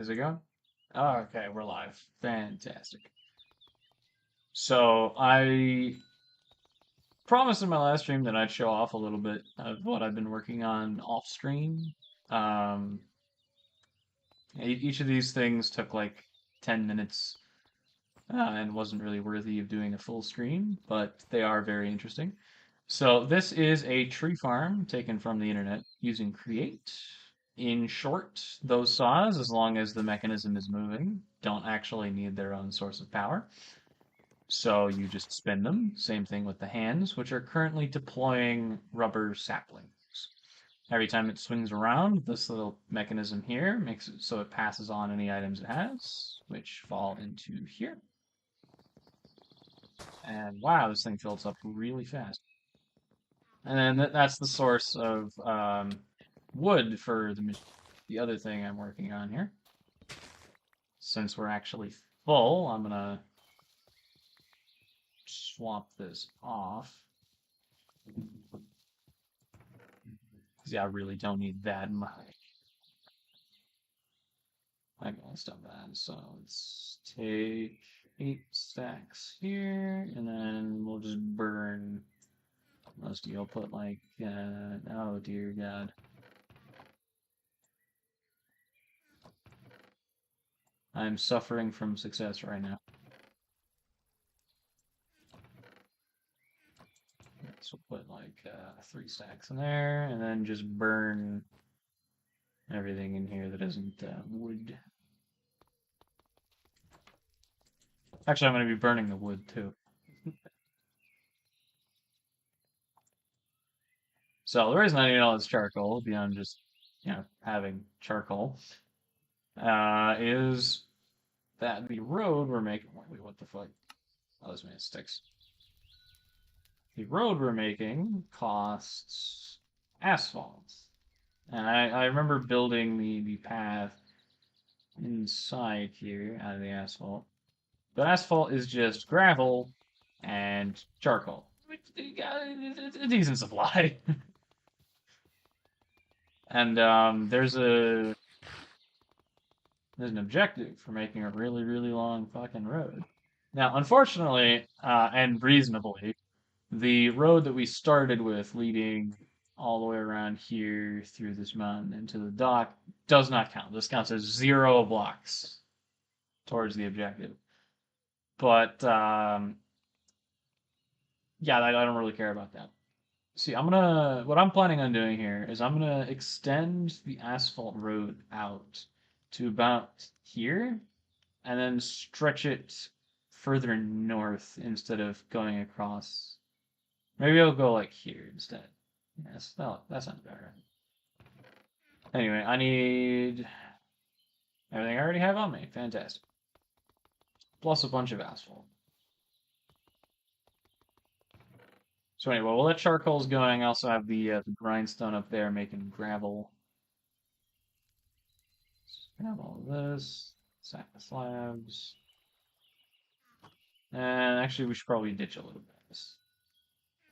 Is it going? Oh, okay, we're live. Fantastic. So I promised in my last stream that I'd show off a little bit of what I've been working on off stream. Um, each of these things took like 10 minutes and wasn't really worthy of doing a full stream, but they are very interesting. So this is a tree farm taken from the internet using Create. In short, those saws, as long as the mechanism is moving, don't actually need their own source of power. So you just spin them. Same thing with the hands, which are currently deploying rubber saplings. Every time it swings around, this little mechanism here makes it so it passes on any items it has, which fall into here. And wow, this thing fills up really fast. And then that's the source of wood for the other thing I'm working on here. Since we're actually full, I'm gonna swap this off. Yeah, I really don't need that much. I'm gonna stop that. So let's take 8 stacks here, and then we'll just burn most of you. I'll put like, oh dear God. I'm suffering from success right now. So we'll put like 3 stacks in there, and then just burn everything in here that isn't wood. Actually, I'm going to be burning the wood too. So the reason I need all this charcoal, beyond just, having charcoal, is that the road we're making. Wait, what the fuck? Oh, this man sticks. The road we're making costs asphalt. And I remember building the path inside here out of the asphalt. But asphalt is just gravel and charcoal. It's a decent supply. And there's an objective for making a really, really long fucking road. Now, unfortunately, and reasonably, the road that we started with leading all the way around here through this mountain into the dock does not count. This counts as 0 blocks towards the objective. But, yeah, I don't really care about that. See, what I'm planning on doing here is I'm gonna extend the asphalt road out to about here, and then stretch it further north instead of going across. Maybe I'll go like here instead. Yes, that sounds better. Anyway, I need everything I already have on me. Fantastic. Plus a bunch of asphalt. So anyway, while that charcoal's going, I also have the grindstone up there making gravel. Grab all of this, sack the slabs. And actually, we should probably ditch a little bit of this.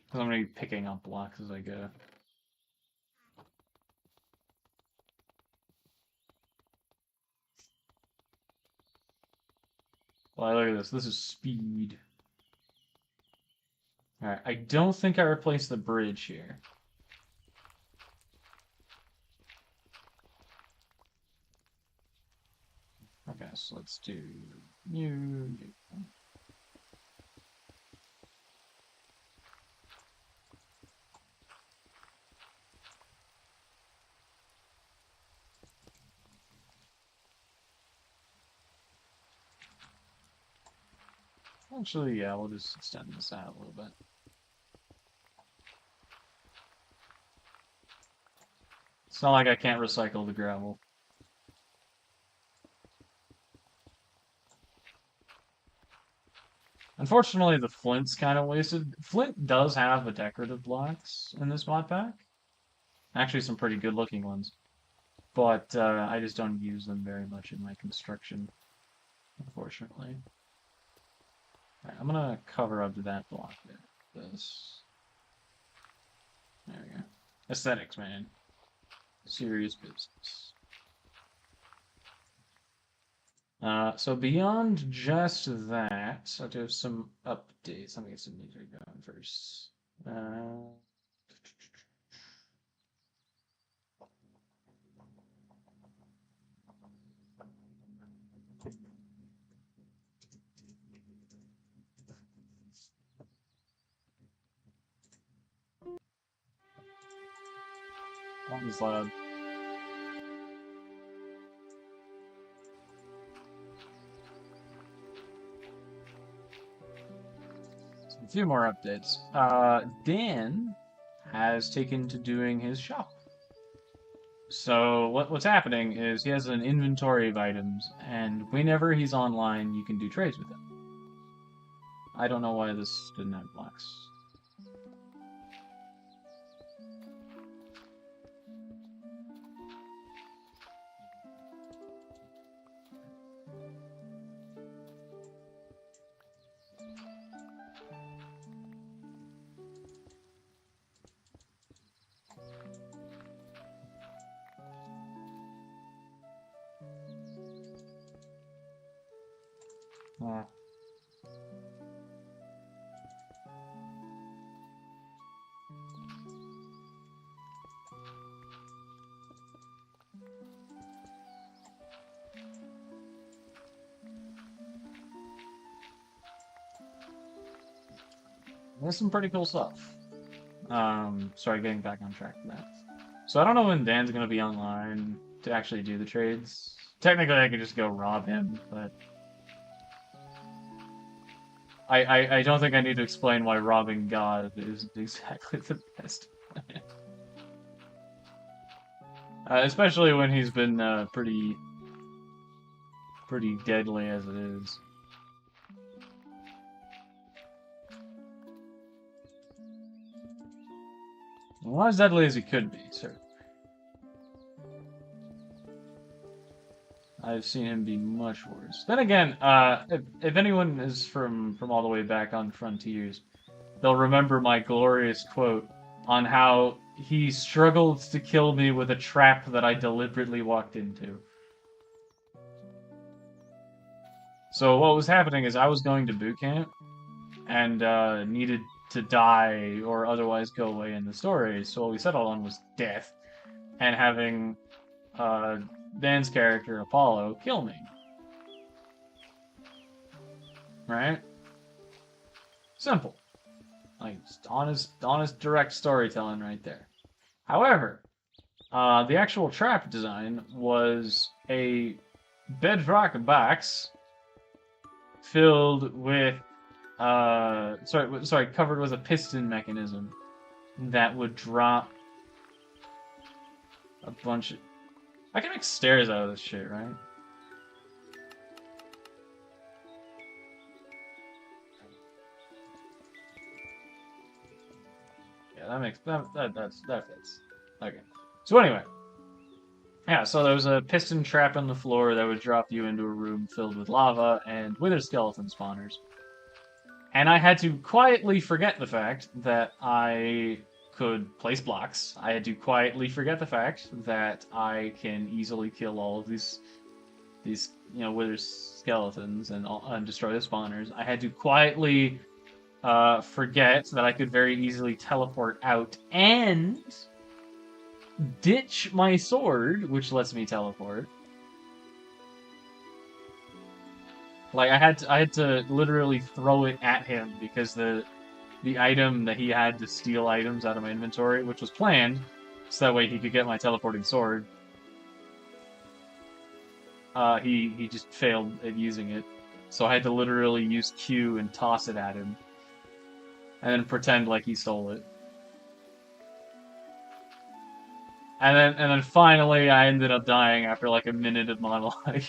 Because I'm going to be picking up blocks as I go. Well, look at this. This is speed. Alright, I don't think I replaced the bridge here. Okay, so let's do new. Actually, yeah, we'll just extend this out a little bit. It's not like I can't recycle the gravel. Unfortunately, the flint's kind of wasted. Flint does have the decorative blocks in this mod pack. Actually, some pretty good looking ones. But I just don't use them very much in my construction, unfortunately. Alright, I'm gonna cover up to that block there. This. There we go. Aesthetics, man. Serious business. So beyond just that, I do have some updates. Let me get some music going first. That was loud. A few more updates. Dan has taken to doing his shop. So what's happening is he has an inventory of items, and whenever he's online, you can do trades with him. I don't know why this didn't have blocks. Uh, there's some pretty cool stuff. Sorry, getting back on track for that. So I don't know when Dan's gonna be online to actually do the trades. Technically, I could just go rob him, but I don't think I need to explain why robbing God is exactly the best plan. Especially when he's been pretty deadly as it is. Well, not as deadly as he could be, sir. I've seen him be much worse. Then again, if anyone is from all the way back on Frontiers, they'll remember my glorious quote on how he struggled to kill me with a trap that I deliberately walked into. So what was happening is I was going to boot camp and needed to die or otherwise go away in the story. So what we settled on was death and having Dan's character Apollo kill me. Right? Simple. Like honest direct storytelling right there. However, the actual trap design was a bedrock box filled with covered with a piston mechanism that would drop a bunch of... I can make stairs out of this shit, right? Yeah, that makes that fits. Okay. So anyway, yeah. So there was a piston trap on the floor that would drop you into a room filled with lava and wither skeleton spawners. And I had to quietly forget the fact that I could place blocks. I had to quietly forget the fact that I can easily kill all of these wither skeletons and destroy the spawners. I had to quietly forget that I could very easily teleport out and ditch my sword, which lets me teleport. Like I had to literally throw it at him because the item that he had to steal items out of my inventory, which was planned, so that way he could get my teleporting sword. He just failed at using it, so I had to literally use Q and toss it at him, and then pretend like he stole it. And then finally, I ended up dying after like a minute of monologue.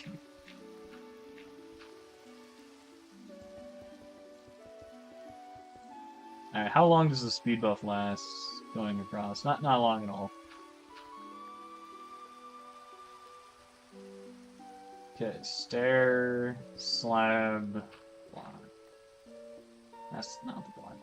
Alright, how long does the speed buff last going across? Not long at all. Okay, stair, slab, block. That's not the block.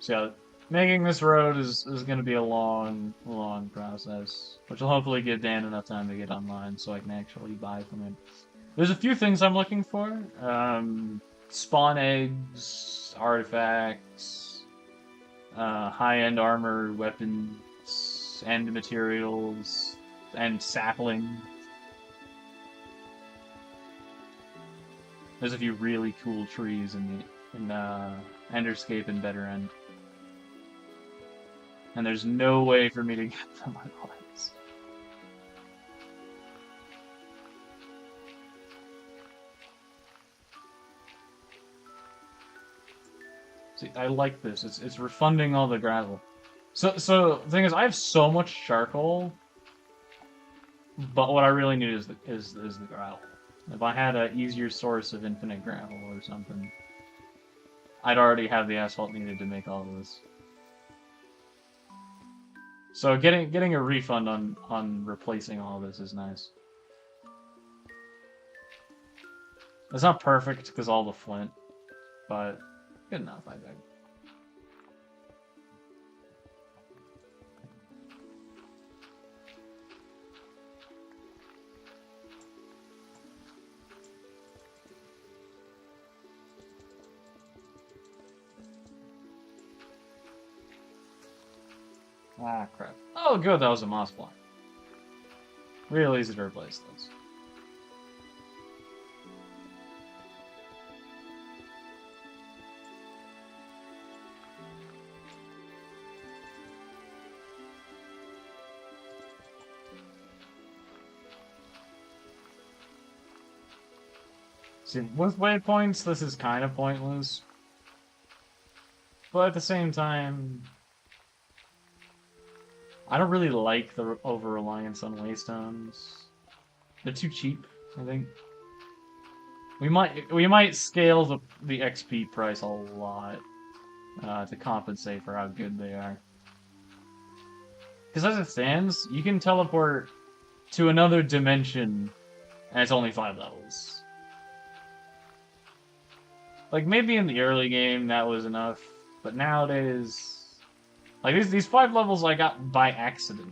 So yeah, making this road is going to be a long process, which will hopefully give Dan enough time to get online so I can actually buy from him. There's a few things I'm looking for. Spawn eggs, artifacts, high-end armor, weapons, end materials, and sapling. There's a few really cool trees in Enderscape and Better End. And there's no way for me to get them otherwise. See, I like this. It's refunding all the gravel. So the thing is, I have so much charcoal, but what I really need is the gravel. If I had an easier source of infinite gravel or something, I'd already have the asphalt needed to make all of this. So getting a refund on replacing all this is nice. It's not perfect because all the flint, but good enough, I think. Ah, crap. Oh, good, that was a moss block. Real easy to replace those. See, with waypoints, this is kind of pointless. But at the same time, I don't really like the over-reliance on waystones. They're too cheap, I think. We might scale the XP price a lot to compensate for how good they are. Because as it stands, you can teleport to another dimension, and it's only 5 levels. Like, maybe in the early game that was enough, but nowadays... Like, these 5 levels I got by accident.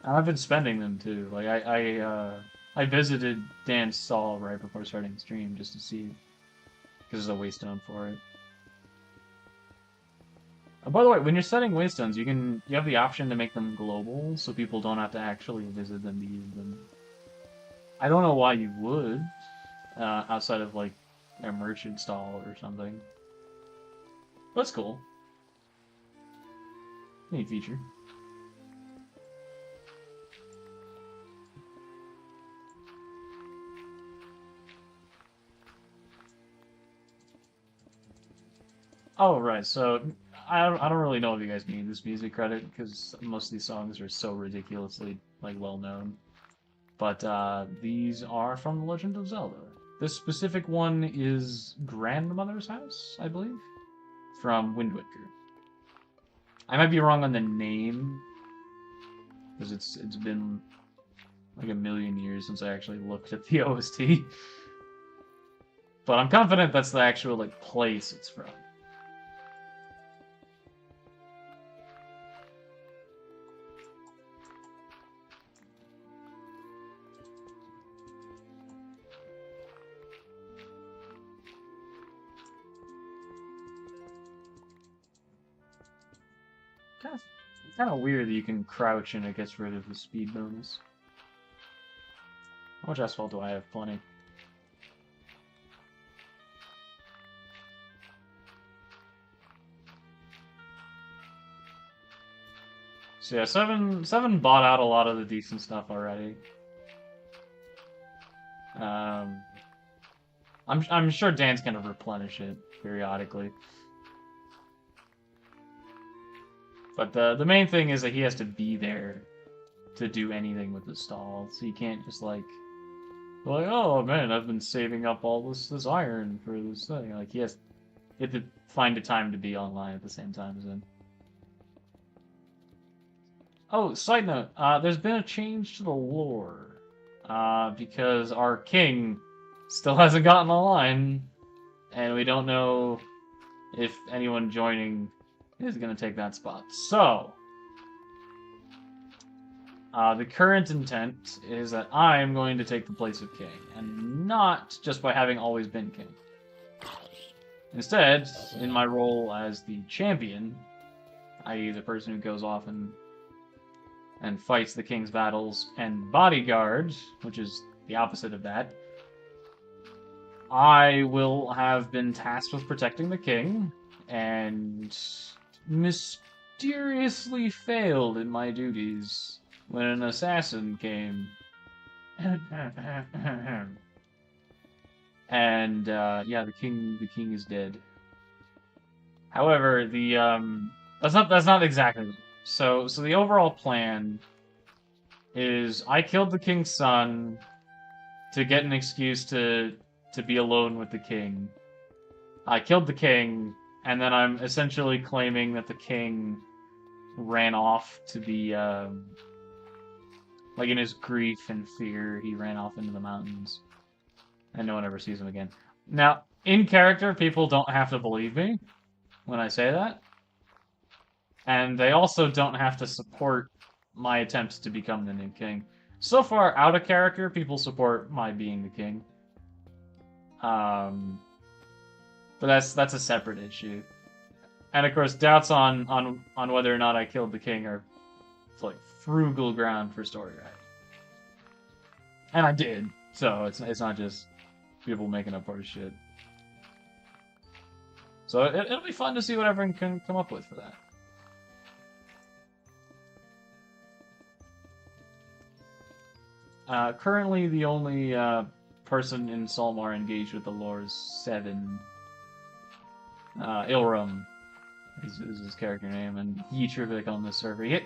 And I've been spending them, too. Like, I visited Dan's stall right before starting the stream just to see, because there's a waystone for it. Oh, by the way, when you're setting waystones, you have the option to make them global, so people don't have to actually visit them to use them. I don't know why you would, outside of like a merchant stall or something. That's cool. Neat feature. Oh, right, so I don't really know if you guys need this music credit, because most of these songs are so ridiculously, like, well-known. But these are from The Legend of Zelda. This specific one is Grandmother's House, I believe, from Wind Waker. I might be wrong on the name, because it's been like a million years since I actually looked at the OST. But I'm confident that's the actual like place it's from. Kind of weird that you can crouch and it gets rid of the speed bonus. How much asphalt do I have? Plenty. So yeah, seven bought out a lot of the decent stuff already. I'm sure Dan's gonna replenish it periodically. But the main thing is that he has to be there to do anything with the stall. So you can't just like oh man, I've been saving up all this iron for this thing. Like you have to find a time to be online at the same time as him. Oh, side note, there's been a change to the lore. Because our king still hasn't gotten a line, and we don't know if anyone joining is going to take that spot. So, the current intent is that I am going to take the place of king, and not just by having always been king. Instead, in my role as the champion, i.e. the person who goes off and fights the king's battles, and bodyguard, which is the opposite of that, I will have been tasked with protecting the king, and mysteriously failed in my duties when an assassin came. And yeah, the king is dead. However, that's not exactly. So the overall plan is I killed the king's son to get an excuse to be alone with the king. I killed the king, and then I'm essentially claiming that the king ran off to be like in his grief and fear, he ran off into the mountains, and no one ever sees him again. Now, in character, people don't have to believe me when I say that, and they also don't have to support my attempts to become the new king. So far, out of character, people support my being the king. But that's a separate issue. And of course, doubts on whether or not I killed the king are like frugal ground for story writing. And I did, so it's not just people making up horse shit. So it'll be fun to see what everyone can come up with for that. Currently, the only person in Solmar engaged with the lore is 7. Ilrum is his character name, and he Trivik on the server.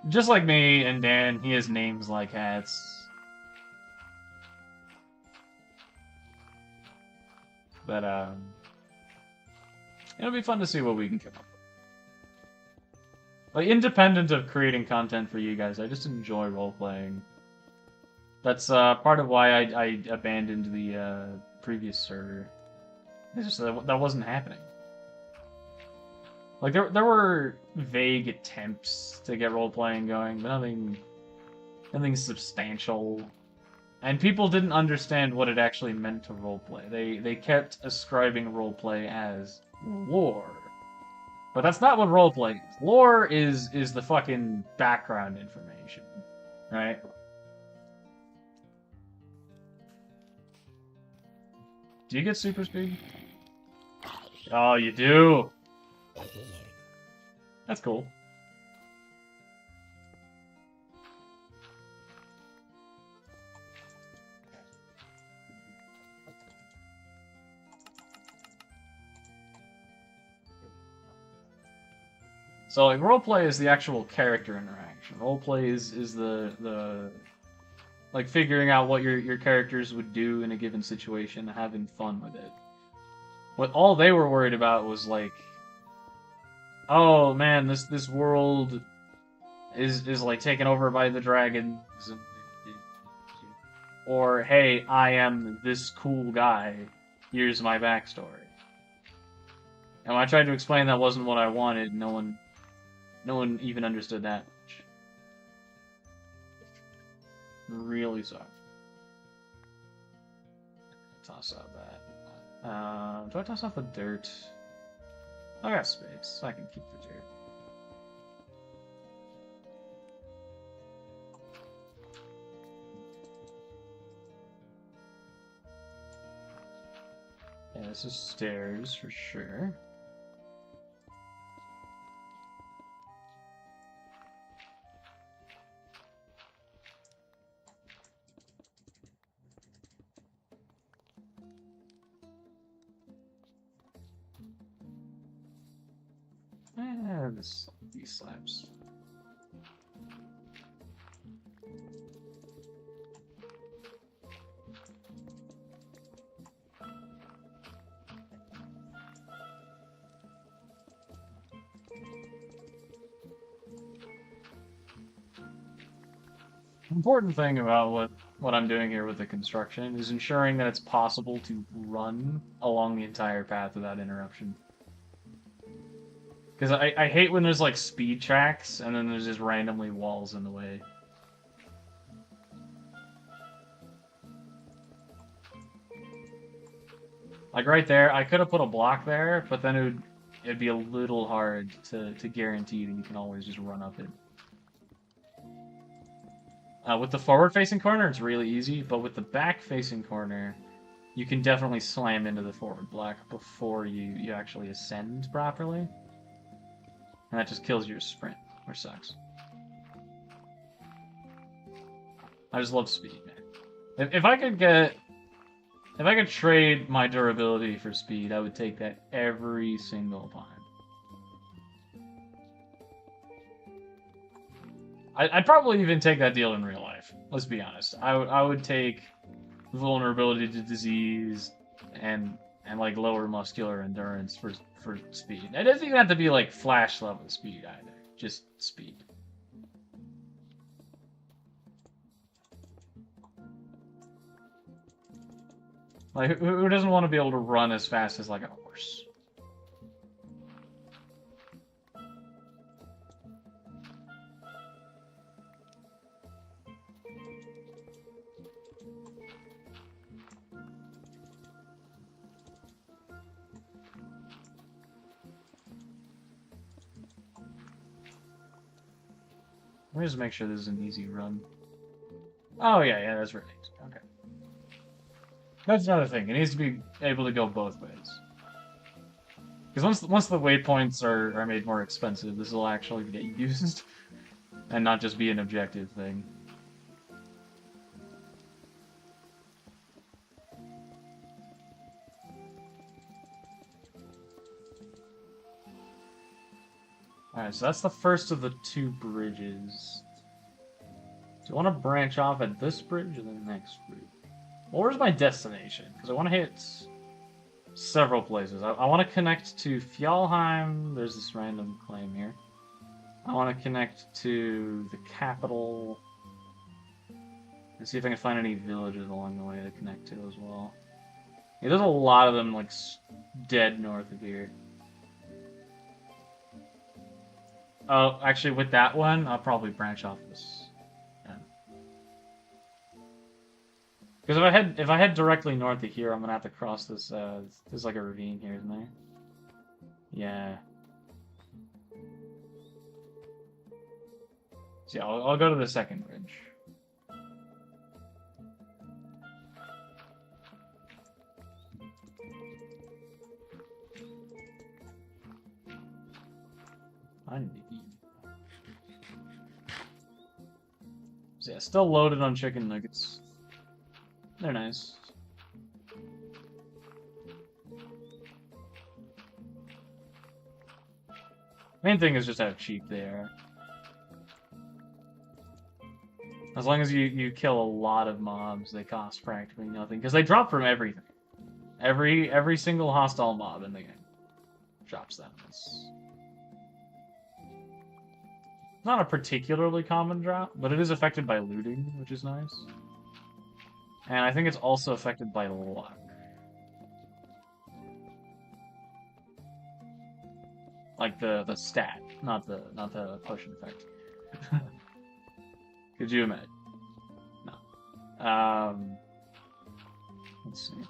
Just like me and Dan, he has names like hats. But it'll be fun to see what we can come up with. Like, independent of creating content for you guys, I just enjoy role-playing. That's part of why I abandoned the previous server. It's just that wasn't happening. Like, there were vague attempts to get role-playing going, but nothing substantial. And people didn't understand what it actually meant to roleplay. They kept ascribing roleplay as lore. But that's not what roleplay is. Lore is the fucking background information, right? Do you get super speed? Oh, you do? That's cool. So, like, roleplay is the actual character interaction. Roleplay is the like figuring out what your characters would do in a given situation and having fun with it. What all they were worried about was like, oh man, this world is like taken over by the dragons, or hey, I am this cool guy. Here's my backstory. And when I tried to explain that wasn't what I wanted, no one even understood that much. Really sucked. Toss out that. Do I toss out the dirt? I got space. I can keep the dirt. Yeah, this is stairs for sure. These slabs. Important thing about what I'm doing here with the construction is ensuring that it's possible to run along the entire path without interruption. Because I hate when there's like speed tracks and then there's just randomly walls in the way. Like right there, I could have put a block there, but then it'd be a little hard to guarantee that you can always just run up it. With the forward-facing corner, it's really easy, but with the back-facing corner, you can definitely slam into the forward block before you actually ascend properly. And that just kills your sprint, which sucks. I just love speed, man. If I could trade my durability for speed, I would take that every single time. I'd probably even take that deal in real life. Let's be honest. I would take vulnerability to disease and like lower muscular endurance for speed. It doesn't even have to be like Flash level speed either. Just speed. Like who doesn't want to be able to run as fast as like a horse? Let me just make sure this is an easy run. Oh yeah, that's really easy. Okay. That's another thing. It needs to be able to go both ways. Because once the waypoints are made more expensive, this will actually get used and not just be an objective thing. Alright, so that's the first of the two bridges. Do you want to branch off at this bridge or the next bridge? Well, where's my destination? Because I want to hit several places. I want to connect to Fjallheim. There's this random claim here. I want to connect to the capital. And see if I can find any villages along the way to connect to as well. Yeah, there's a lot of them, like, dead north of here. Oh, actually, with that one, I'll probably branch off this. Yeah. Because if I head directly north of here, I'm gonna have to cross this. There's like a ravine here, isn't there? Yeah. So yeah, I'll go to the second bridge. I need to eat. So yeah, still loaded on chicken nuggets. They're nice. Main thing is just how cheap they are. As long as you kill a lot of mobs, they cost practically nothing. Because they drop from everything. Every single hostile mob in the game drops them. It's not a particularly common drop, but it is affected by looting, which is nice. And I think it's also affected by luck. Like the stat, not the potion effect. Could you imagine? No. Let's see.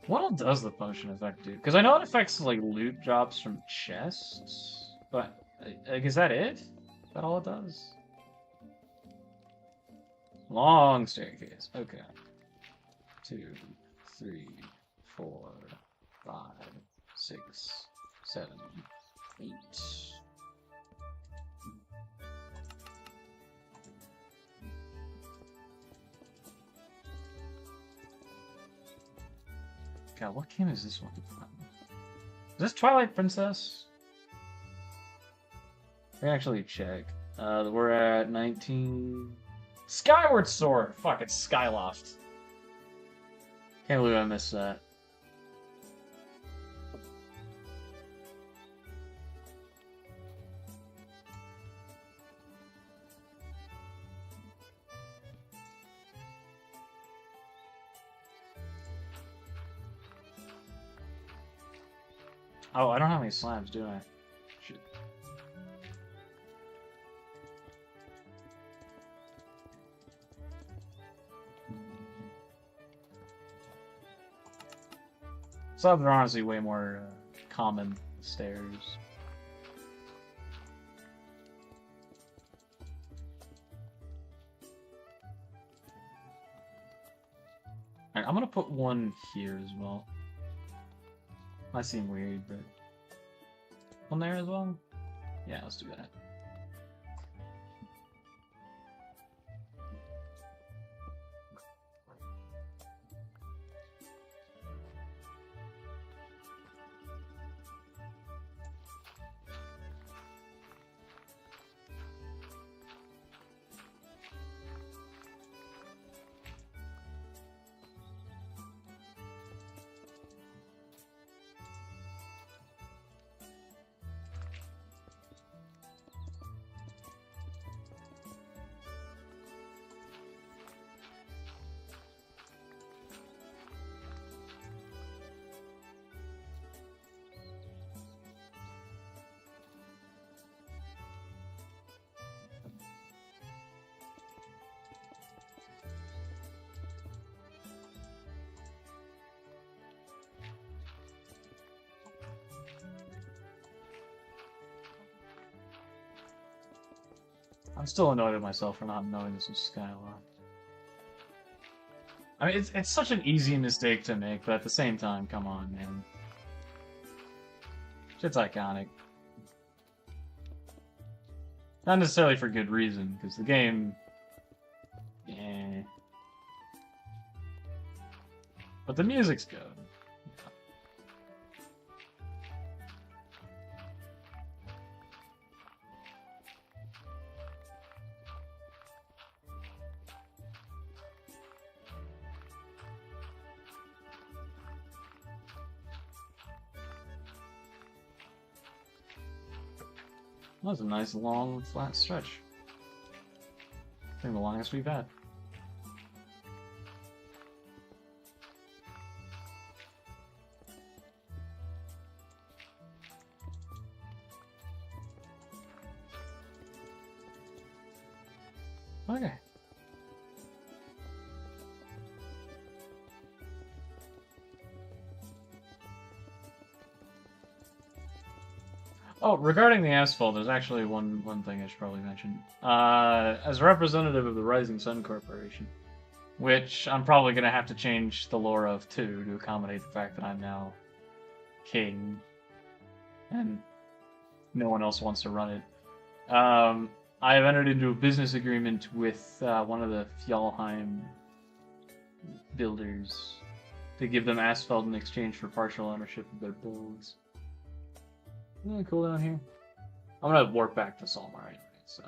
What all does the potion effect do? Because I know it affects like loot drops from chests, but like, is that it? Is that all it does? Long staircase. Okay. 2, 3, 4, 5, 6, 7, 8. God, what game is this one? Is this Twilight Princess? Let me actually check. We're at 19... Skyward Sword! Fuck, it's Skyloft. Can't believe I missed that. Oh, I don't have any slabs, do I? Shit. Slabs are honestly way more common than stairs. Alright, I'm gonna put one here as well. Might seem weird, but... One there as well? Yeah, let's do that. I'm still annoyed at myself for not knowing this was Skylon. I mean, it's such an easy mistake to make, but at the same time, come on, man. Shit's iconic. Not necessarily for good reason, because the game... Eh. But the music's good. That was a nice, long, flat stretch. I think the longest we've had. Okay. Oh, regarding the asphalt, there's actually one thing I should probably mention. As a representative of the Rising Sun Corporation, which I'm probably going to have to change the lore of too to accommodate the fact that I'm now king, and no one else wants to run it. I have entered into a business agreement with one of the Fjallheim builders to give them asphalt in exchange for partial ownership of their builds. Isn't it cool down here? I'm gonna warp back to Solmar anyway, so.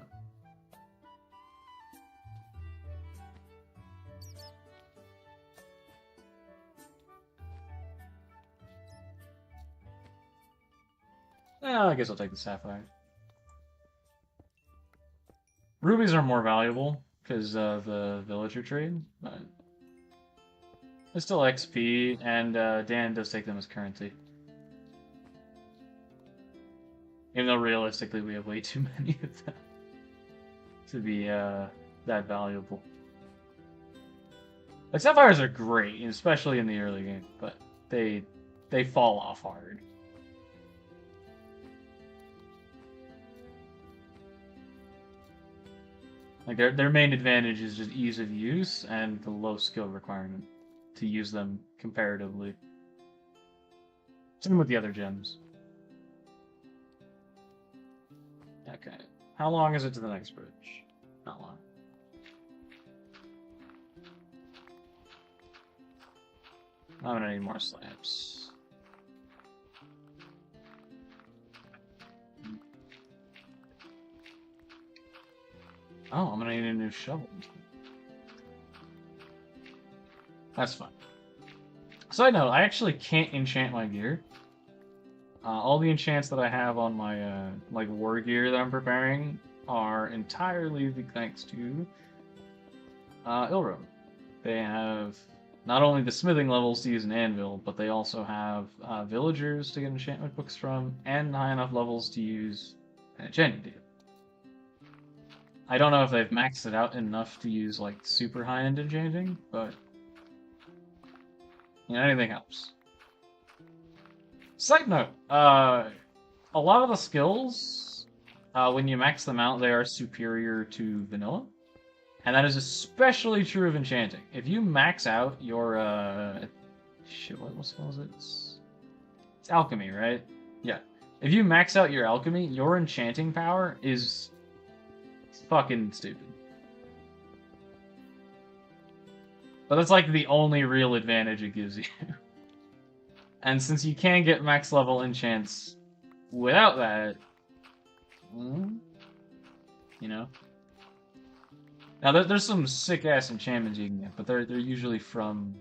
Yeah, I guess I'll take the sapphire. Rubies are more valuable because of the villager trade, but it's still XP, and Dan does take them as currency. Even though realistically we have way too many of them to be that valuable. Like, sapphires are great, especially in the early game, but they fall off hard. Like, their main advantage is just ease of use and the low skill requirement to use them comparatively. Same with the other gems. Okay. How long is it to the next bridge? Not long. I'm gonna need more slabs. Oh, I'm gonna need a new shovel. That's fine. Side note, I actually can't enchant my gear. All the enchants that I have on my like war gear that I'm preparing are entirely thanks to Ilro. They have not only the smithing levels to use an anvil, but they also have villagers to get enchantment books from, and high enough levels to use an enchanting table. I don't know if they've maxed it out enough to use like super high-end enchanting, but you know, anything helps. Side note, a lot of the skills, when you max them out, they are superior to vanilla. And that is especially true of enchanting. If you max out your, shit, what skill is it? It's alchemy, right? Yeah. If you max out your alchemy, your enchanting power is fucking stupid. But that's like the only real advantage it gives you. And since you can get max level enchants without that, you know? Now there's some sick ass enchantments you can get, but they're usually from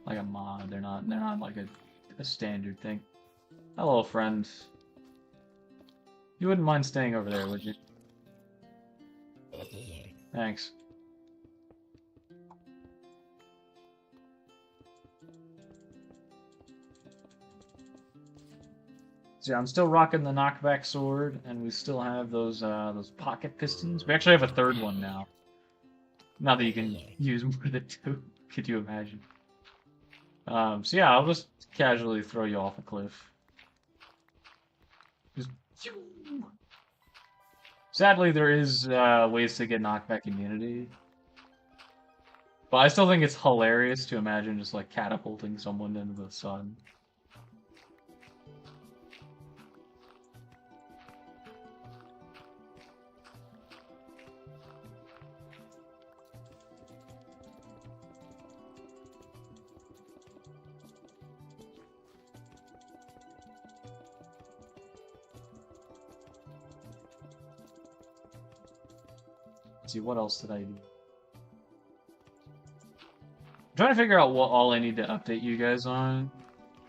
like a mod. They're not like a standard thing. Hello, friend. You wouldn't mind staying over there, would you? Thanks. So yeah, I'm still rocking the knockback sword, and we still have those pocket pistons. We actually have a third one now. Now that you can use more than two. Could you imagine? So yeah, I'll just casually throw you off a cliff. Just... Sadly, there is ways to get knockback immunity. But I still think it's hilarious to imagine just like catapulting someone into the sun. Let's see, what else did I do? I'm trying to figure out what all I need to update you guys on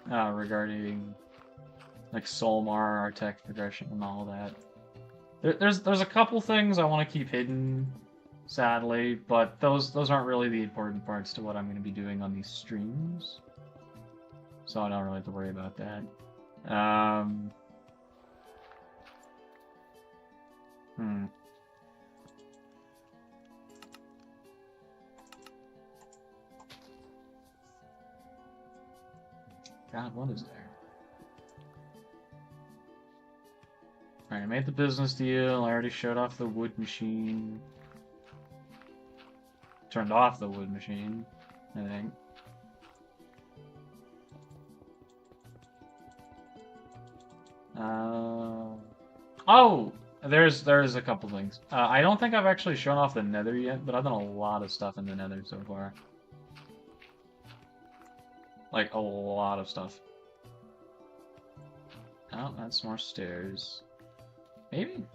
regarding like Soulmar, our tech progression, and all that. There's a couple things I want to keep hidden, sadly, but those aren't really the important parts to what I'm going to be doing on these streams, so I don't really have to worry about that. God, what is there? Alright, I made the business deal. I already showed off the wood machine. Turned off the wood machine, I think. Oh! There's a couple things. I don't think I've actually shown off the nether yet, but I've done a lot of stuff in the nether so far. Like, a lot of stuff. Oh, that's more stairs. Maybe?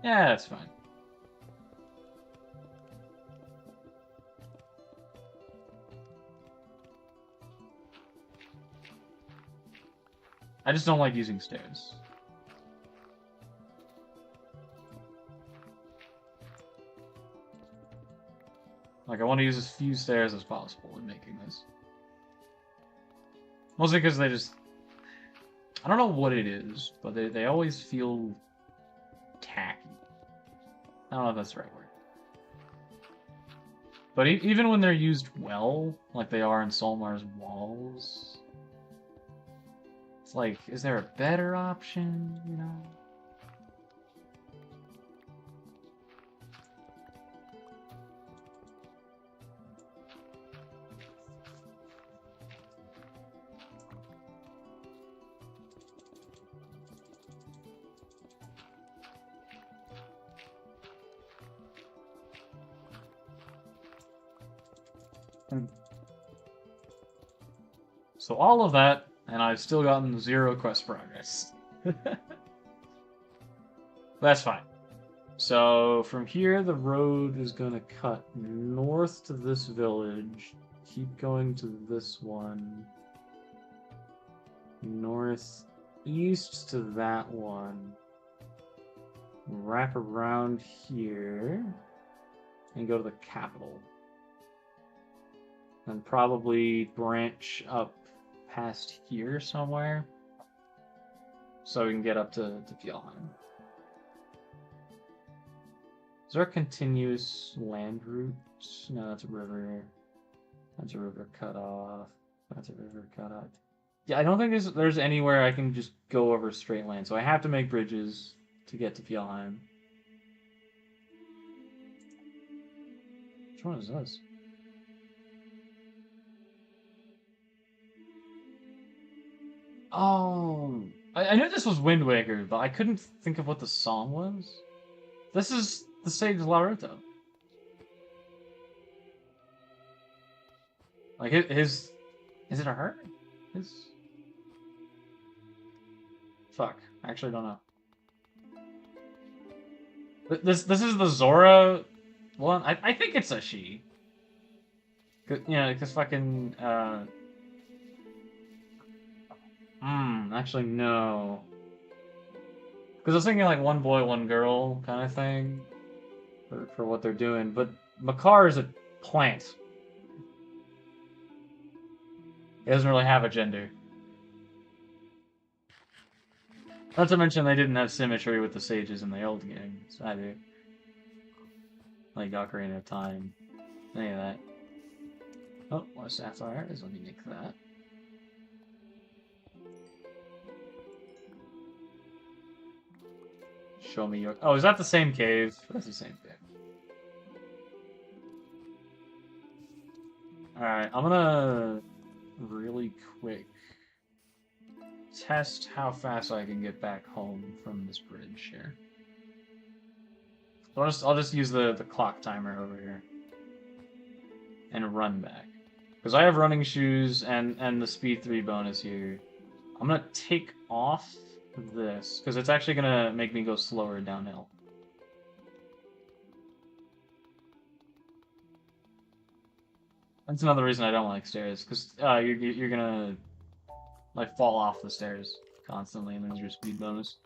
Yeah, that's fine. I just don't like using stairs. Like, I want to use as few stairs as possible in making this. Mostly because they just... I don't know what it is, but they always feel tacky. I don't know if that's the right word. But even when they're used well, like they are in Solmar's walls, it's like, is there a better option, you know? So all of that, and I've still gotten 0 quest progress. That's fine. So from here, the road is going to cut north to this village, keep going to this one, northeast to that one, wrap around here and go to the capital. And probably branch up past here somewhere so we can get up to Fjellheim. Is there a continuous land route? No, that's a river. That's a river cut off. That's a river cut off. Yeah, I don't think there's anywhere I can just go over straight land, so I have to make bridges to get to Fjellheim. Which one is this? Oh, I knew this was Wind Waker, but I couldn't think of what the song was. This is the Sage Laruto. Like his, is it a her? His. Fuck, I actually don't know. This is the Zora one. I think it's a she. You know, because fucking actually no. Because I was thinking like one boy, one girl kind of thing for what they're doing, but Makar is a plant. It doesn't really have a gender. Not to mention they didn't have symmetry with the sages in the old games either. Like Ocarina of Time. Any of that. Oh, what a sapphire is. Let me make that. Show me your... Oh, is that the same cave? That's the same cave. Alright, I'm gonna... really quick test how fast I can get back home from this bridge here. So I'll just use the clock timer over here and run back. Because I have running shoes and the speed 3 bonus here. I'm gonna take off this because it's actually gonna make me go slower downhill. That's another reason I don't like stairs, because you're gonna like fall off the stairs constantly and lose your speed bonus.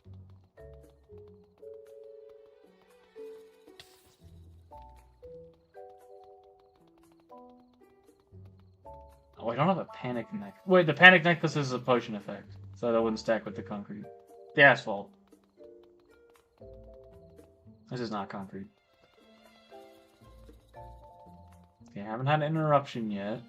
Oh, I don't have a panic neck. Wait, the panic necklace is a potion effect, so that wouldn't stack with the concrete. The asphalt. This is not concrete. Okay, I haven't had an interruption yet.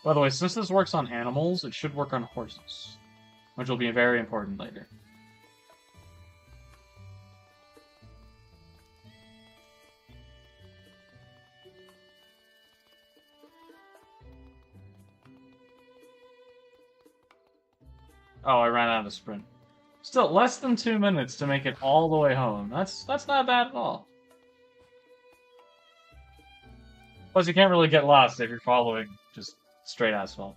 By the way, since this works on animals, it should work on horses, which will be very important later. Oh, I ran out of sprint. Still, less than 2 minutes to make it all the way home. That's not bad at all. Plus, you can't really get lost if you're following just straight asphalt.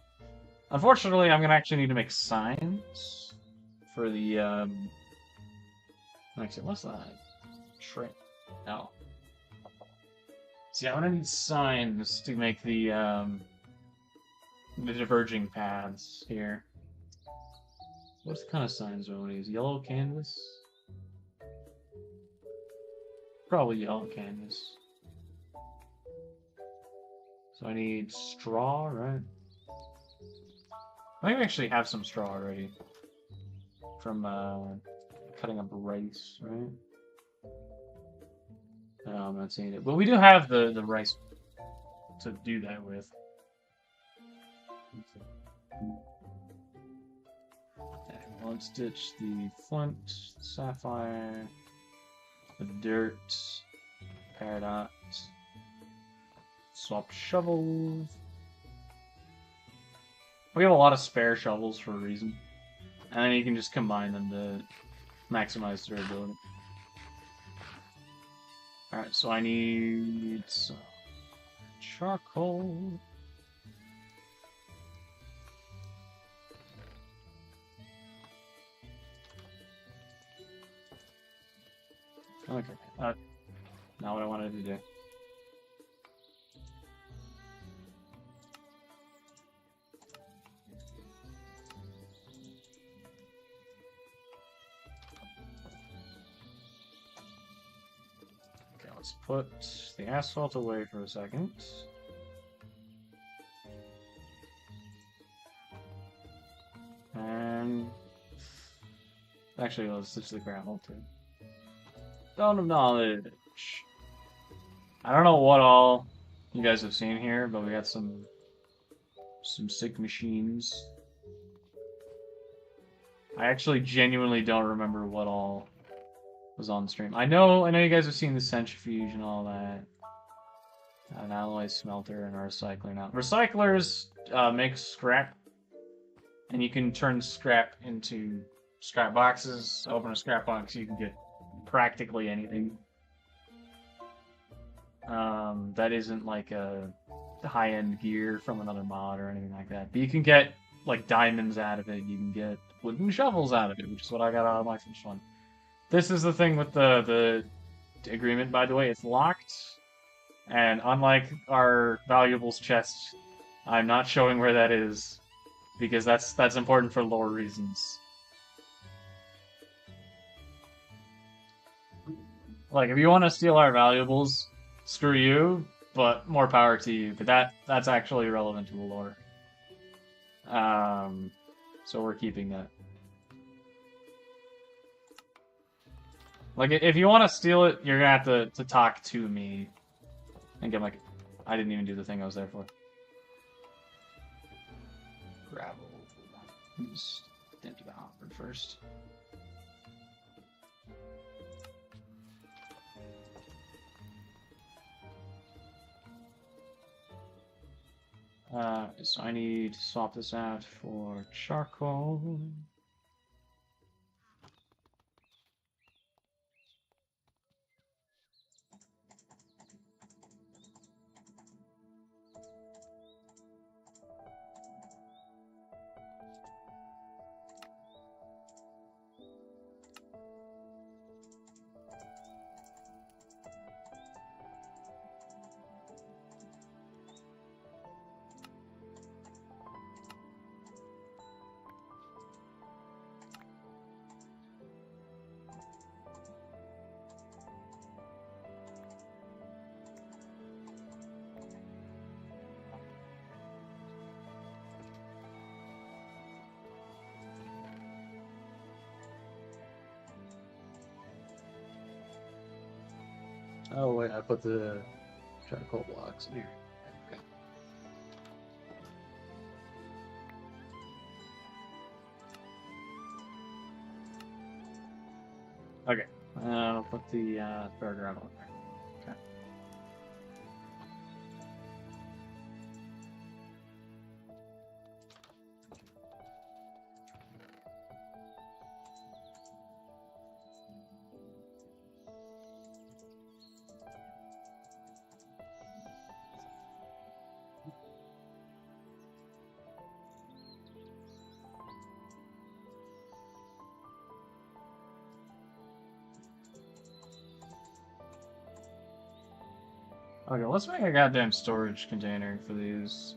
Unfortunately, I'm gonna actually need to make signs for the, Actually, what's that? Train. No. See, I'm gonna need signs to make the diverging paths here. What kind of signs do I want to use? Yellow canvas? Probably yellow canvas. So I need straw, right? I think we actually have some straw already. From cutting up rice, right? No, I'm not seeing it. But we do have the rice to do that with. Okay, let's ditch the flint, the sapphire, the dirt, paradox. Swap shovels. We have a lot of spare shovels for a reason. And then you can just combine them to maximize durability. Alright, so I need some charcoal. Okay. Not what I wanted to do. Okay, let's put the asphalt away for a second. And actually, let's ditch the gravel too. Stone of knowledge. I don't know what all you guys have seen here, but we got some sick machines. I actually genuinely don't remember what all was on stream. I know you guys have seen the centrifuge and all that. An alloy smelter and a recycler now. Recyclers make scrap, and you can turn scrap into scrap boxes. Open a scrap box, you can get practically anything. That isn't like a high-end gear from another mod or anything like that. But you can get like diamonds out of it. You can get wooden shovels out of it, which is what I got out of my first one. This is the thing with the agreement, by the way. It's locked, and unlike our valuables chest, I'm not showing where that is because that's important for lore reasons. Like, if you want to steal our valuables, screw you, but more power to you. But that's actually relevant to the lore. So we're keeping that. Like, if you want to steal it, you're gonna have to talk to me and get like, I didn't even do the thing I was there for. Gravel. Just empty the hopper first. So I need to swap this out for charcoal. Oh wait, I put the charcoal blocks in here. Okay. Okay. I'll put the burger on there. Okay, let's make a goddamn storage container for these.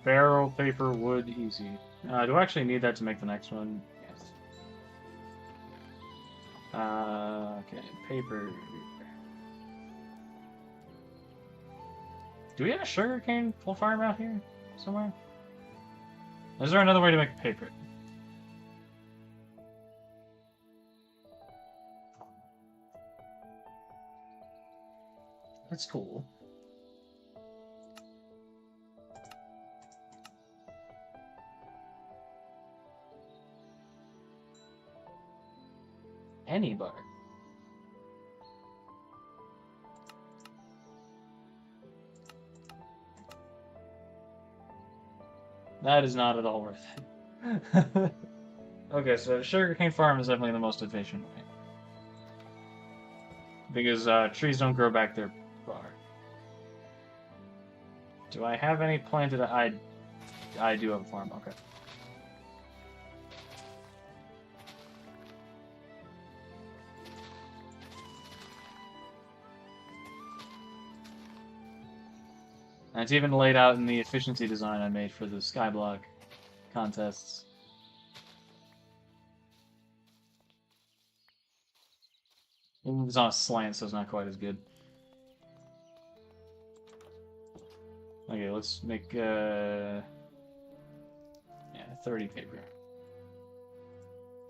Barrel, paper, wood, easy. Do I actually need that to make the next one? Yes. Okay, paper. Do we have a sugarcane farm out here somewhere? Is there another way to make paper? That's cool. Any butter. That is not at all worth it. Okay, so sugarcane farm is definitely the most efficient way. Because trees don't grow back there Do I have any planted? I do have a farm. Okay. And it's even laid out in the efficiency design I made for the skyblock contests. It's on a slant, so it's not quite as good. Okay, let's make yeah, 30 paper.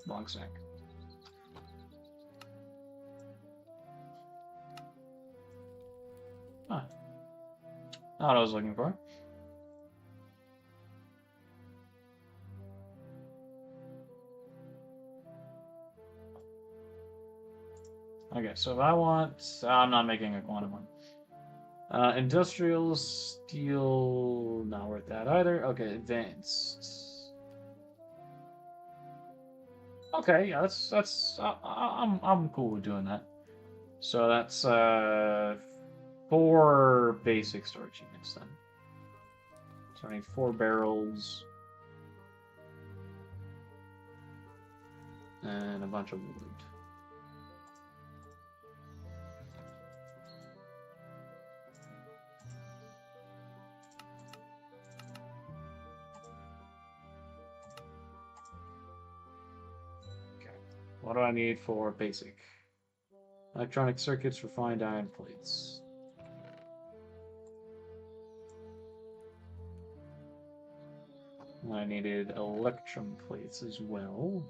Long sack. Huh. Not what I was looking for. Okay, so if I want... I'm not making a quantum one. Industrial steel... Not worth that either. Okay, advanced. Okay, yeah, that's... I'm cool with doing that. So that's 4 basic storage units then. So I need 4 barrels. And a bunch of wood. Okay. What do I need for basic? Electronic circuits, refined iron plates. I needed electrum plates as well.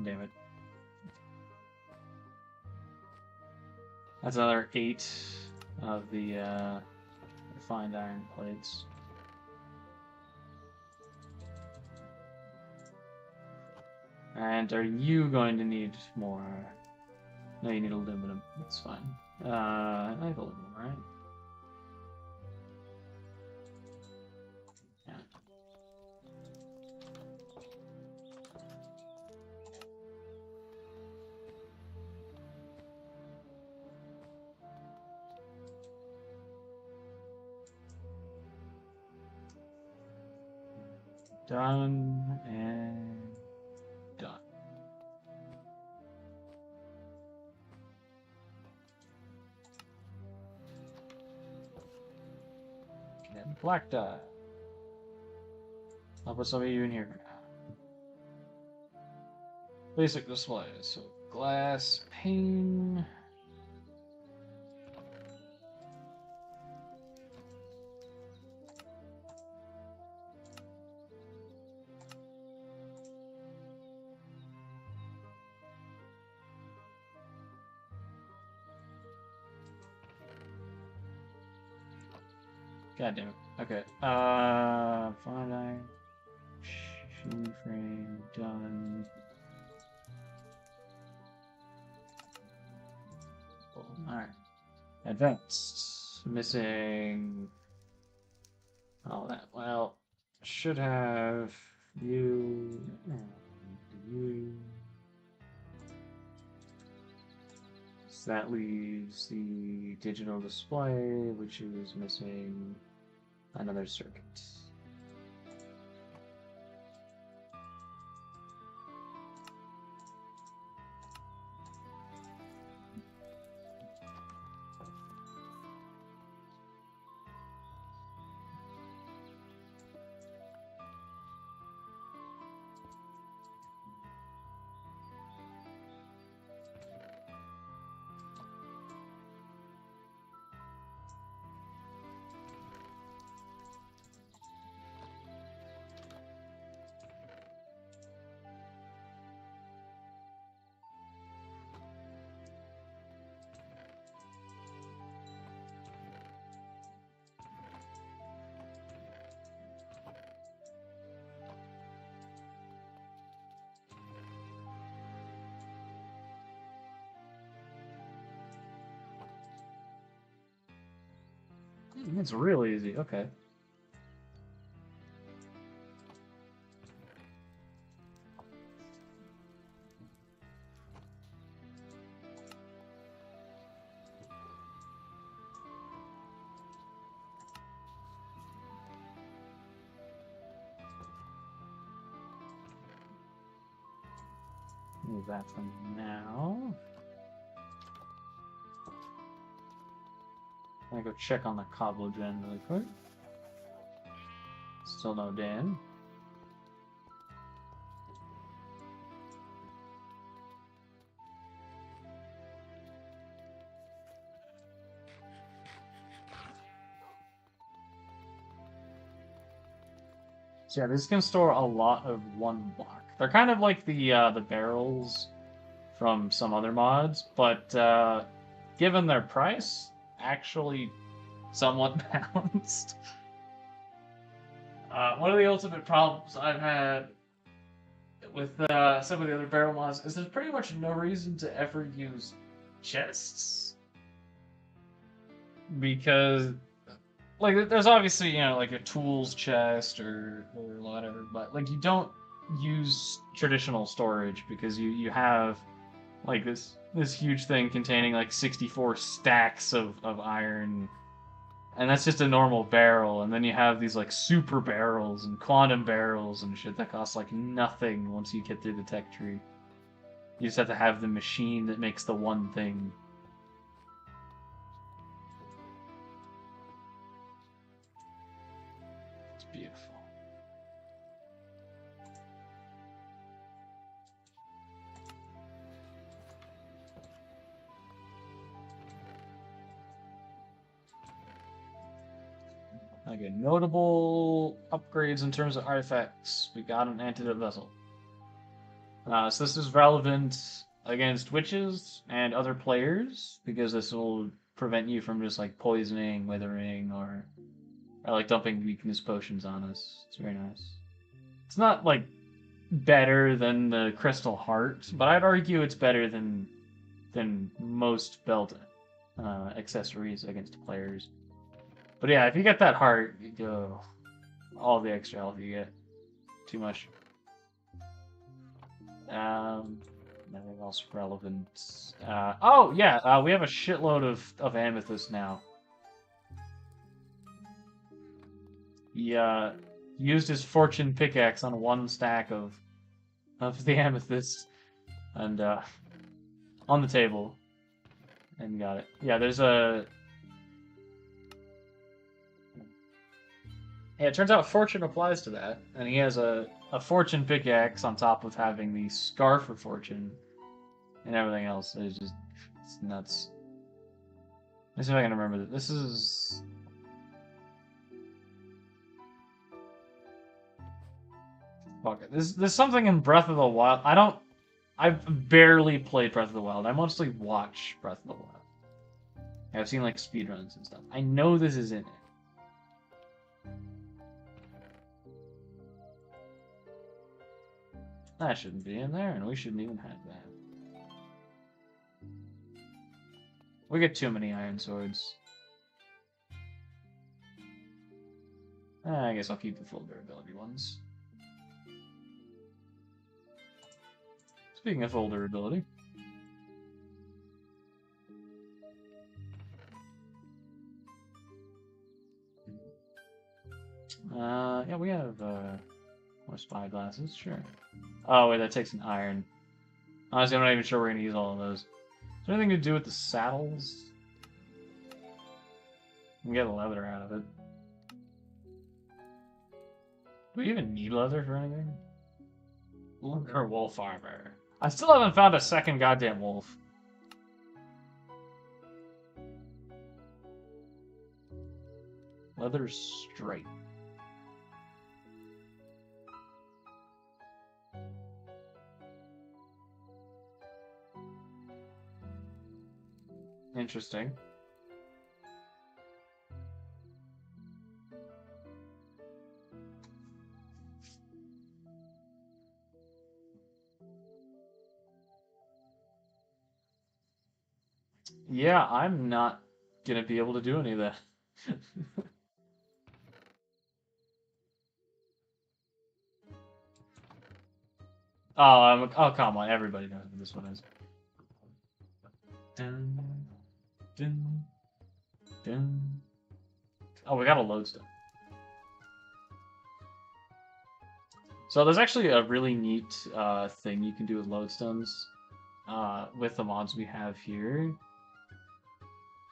Damn it. That's another 8 of the refined iron plates. And are you going to need more? No, you need aluminum. That's fine. I have aluminum, right? Yeah. Done and done. And black dye. I'll put some of you in here. Basic displays. So glass, pane. God damn it. Okay. Fine iron. Shoe frame done. Alright. Advanced. Missing all that. Well, should have you and you. So that leaves the digital display, which is missing another circuit. It's real easy. Okay. Move that from now. I'm gonna go check on the Cobble gen really quick. Still no Dan. So yeah, this can store a lot of one block. They're kind of like the barrels from some other mods, but given their price, actually somewhat balanced. One of the ultimate problems I've had with some of the other barrel mods is there's pretty much no reason to ever use chests because like there's obviously like a tools chest or whatever, but like you don't use traditional storage because you have like this huge thing containing like 64 stacks of iron, and that's just a normal barrel, and then you have these like super barrels and quantum barrels and shit that cost like nothing once you get through the tech tree. You just have to have the machine that makes the one thing. It's beautiful. Okay, notable upgrades in terms of artifacts. We got an antidote vessel. So this is relevant against witches and other players because this will prevent you from just like poisoning, withering, or like dumping weakness potions on us. It's very nice. It's not like better than the Crystal Heart, but I'd argue it's better than most belt accessories against players. But yeah, if you get that heart, you go all the extra health you get. Too much. Nothing else relevant. Oh yeah, we have a shitload of amethyst now. He used his fortune pickaxe on one stack of the amethyst and on the table and got it. Yeah, there's a. Yeah, it turns out fortune applies to that, and he has a fortune pickaxe on top of having the scarf of fortune and everything else. It's nuts. Let's see if I can remember that. This is. Fuck it. There's something in Breath of the Wild. I've barely played Breath of the Wild. I mostly watch Breath of the Wild. I've seen like speedruns and stuff. I know this is in it. That shouldn't be in there, and we shouldn't even have that. We get too many iron swords. I guess I'll keep the full durability ones. Speaking of full durability. Yeah, we have more spyglasses, sure. Oh wait, that takes an iron. Honestly, I'm not even sure we're gonna use all of those. Is there anything to do with the saddles? We can get leather out of it. Do we even need leather for anything? Or wolf armor. I still haven't found a second goddamn wolf. Leather straight. Interesting. Yeah, I'm not gonna be able to do any of that. Oh, come on, everybody knows what this one is. Dun, dun, dun. Oh, we got a lodestone. So there's actually a really neat thing you can do with lodestones with the mods we have here.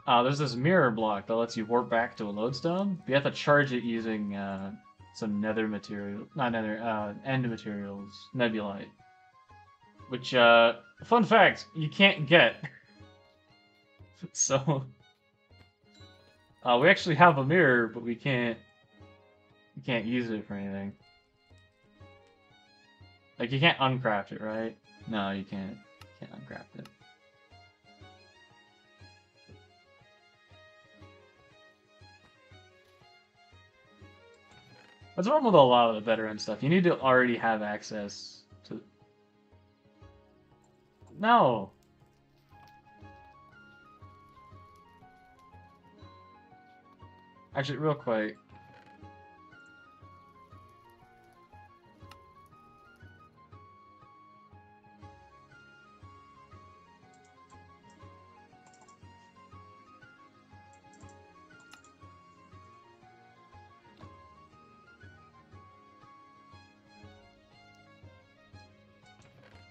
There's this mirror block that lets you warp back to a lodestone. But you have to charge it using some nether material, not nether, end materials, nebulite. Which, fun fact, you can't get. So, we actually have a mirror, but we can't use it for anything. Like, you can't uncraft it, right? No, you can't. You can't uncraft it. That's normal with a lot of the veteran stuff. You need to already have access to... No! Actually, real quick.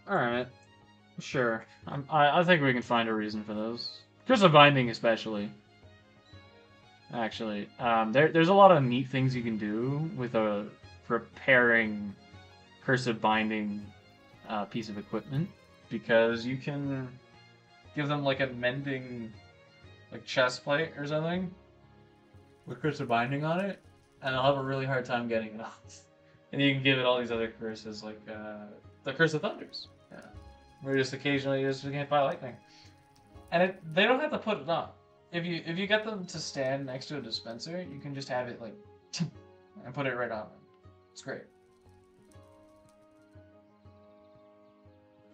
Alright. Sure. I think we can find a reason for those. Curse of Binding especially. Actually. There's a lot of neat things you can do with a repairing Cursive Binding piece of equipment. Because you can give them like a mending like chest plate or something with Cursive Binding on it, and they'll have a really hard time getting it off. And you can give it all these other curses like the Curse of Thunders. Yeah. Where just occasionally you're just getting hit by lightning. And they don't have to put it on. If you get them to stand next to a dispenser, you can just have it like and put it right on them. It's great.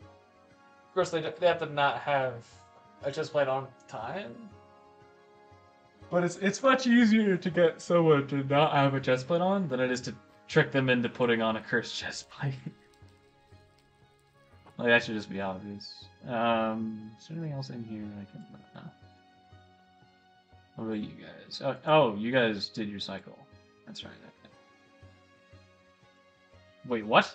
Of course, they have to not have a chest plate on time. But it's much easier to get someone to not have a chest plate on than it is to trick them into putting on a cursed chest plate. Like, that should just be obvious. Is there anything else in here that I can... What about you guys? Oh, you guys did your cycle. That's right. Okay. Wait, what?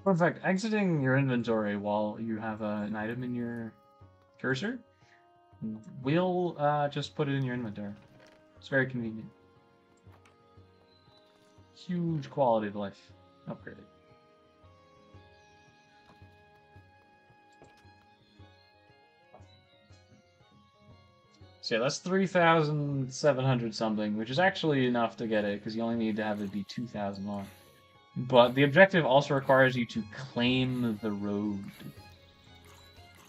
Fun fact, exiting your inventory while you have an item in your cursor will just put it in your inventory. It's very convenient. Huge quality of life upgrade. So yeah, that's 3,700 something, which is actually enough to get it, because you only need to have it be 2,000 more. But the objective also requires you to claim the road.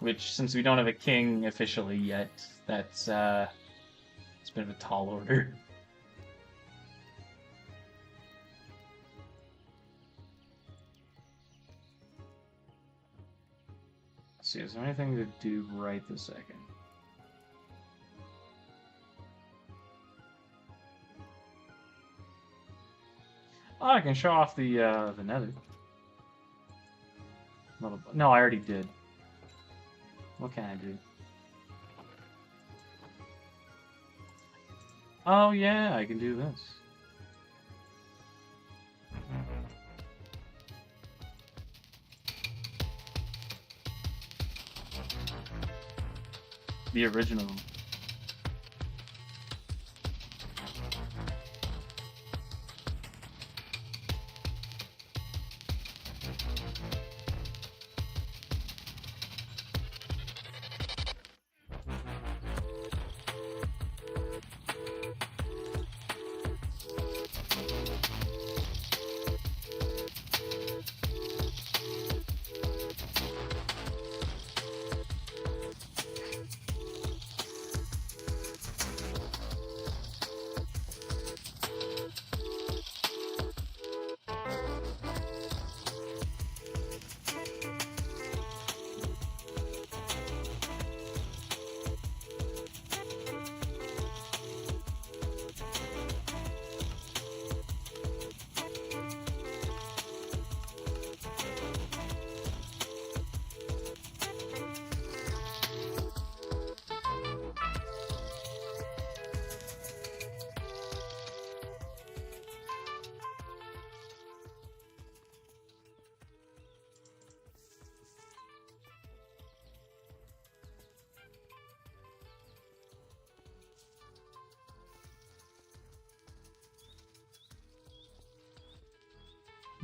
Which, since we don't have a king officially yet, that's, it's a bit of a tall order. Let's see, is there anything to do right this second? Oh, I can show off the nether. No, I already did. What can I do? Oh yeah, I can do this. The original.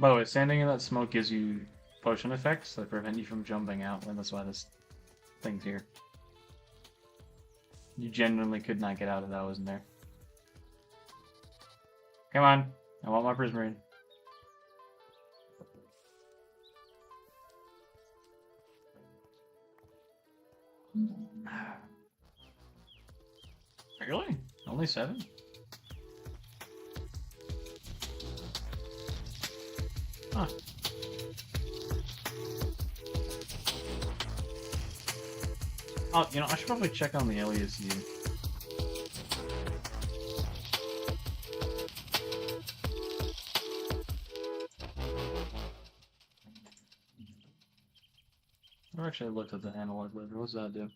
By the way, standing in that smoke gives you potion effects that prevent you from jumping out, and that's why this thing's here. You genuinely could not get out if that wasn't there. Come on, I want my prismarine. Really? Only 7? Huh. Oh, you know, I should probably check on the LESU. I've actually looked at the analog lever. What's that do?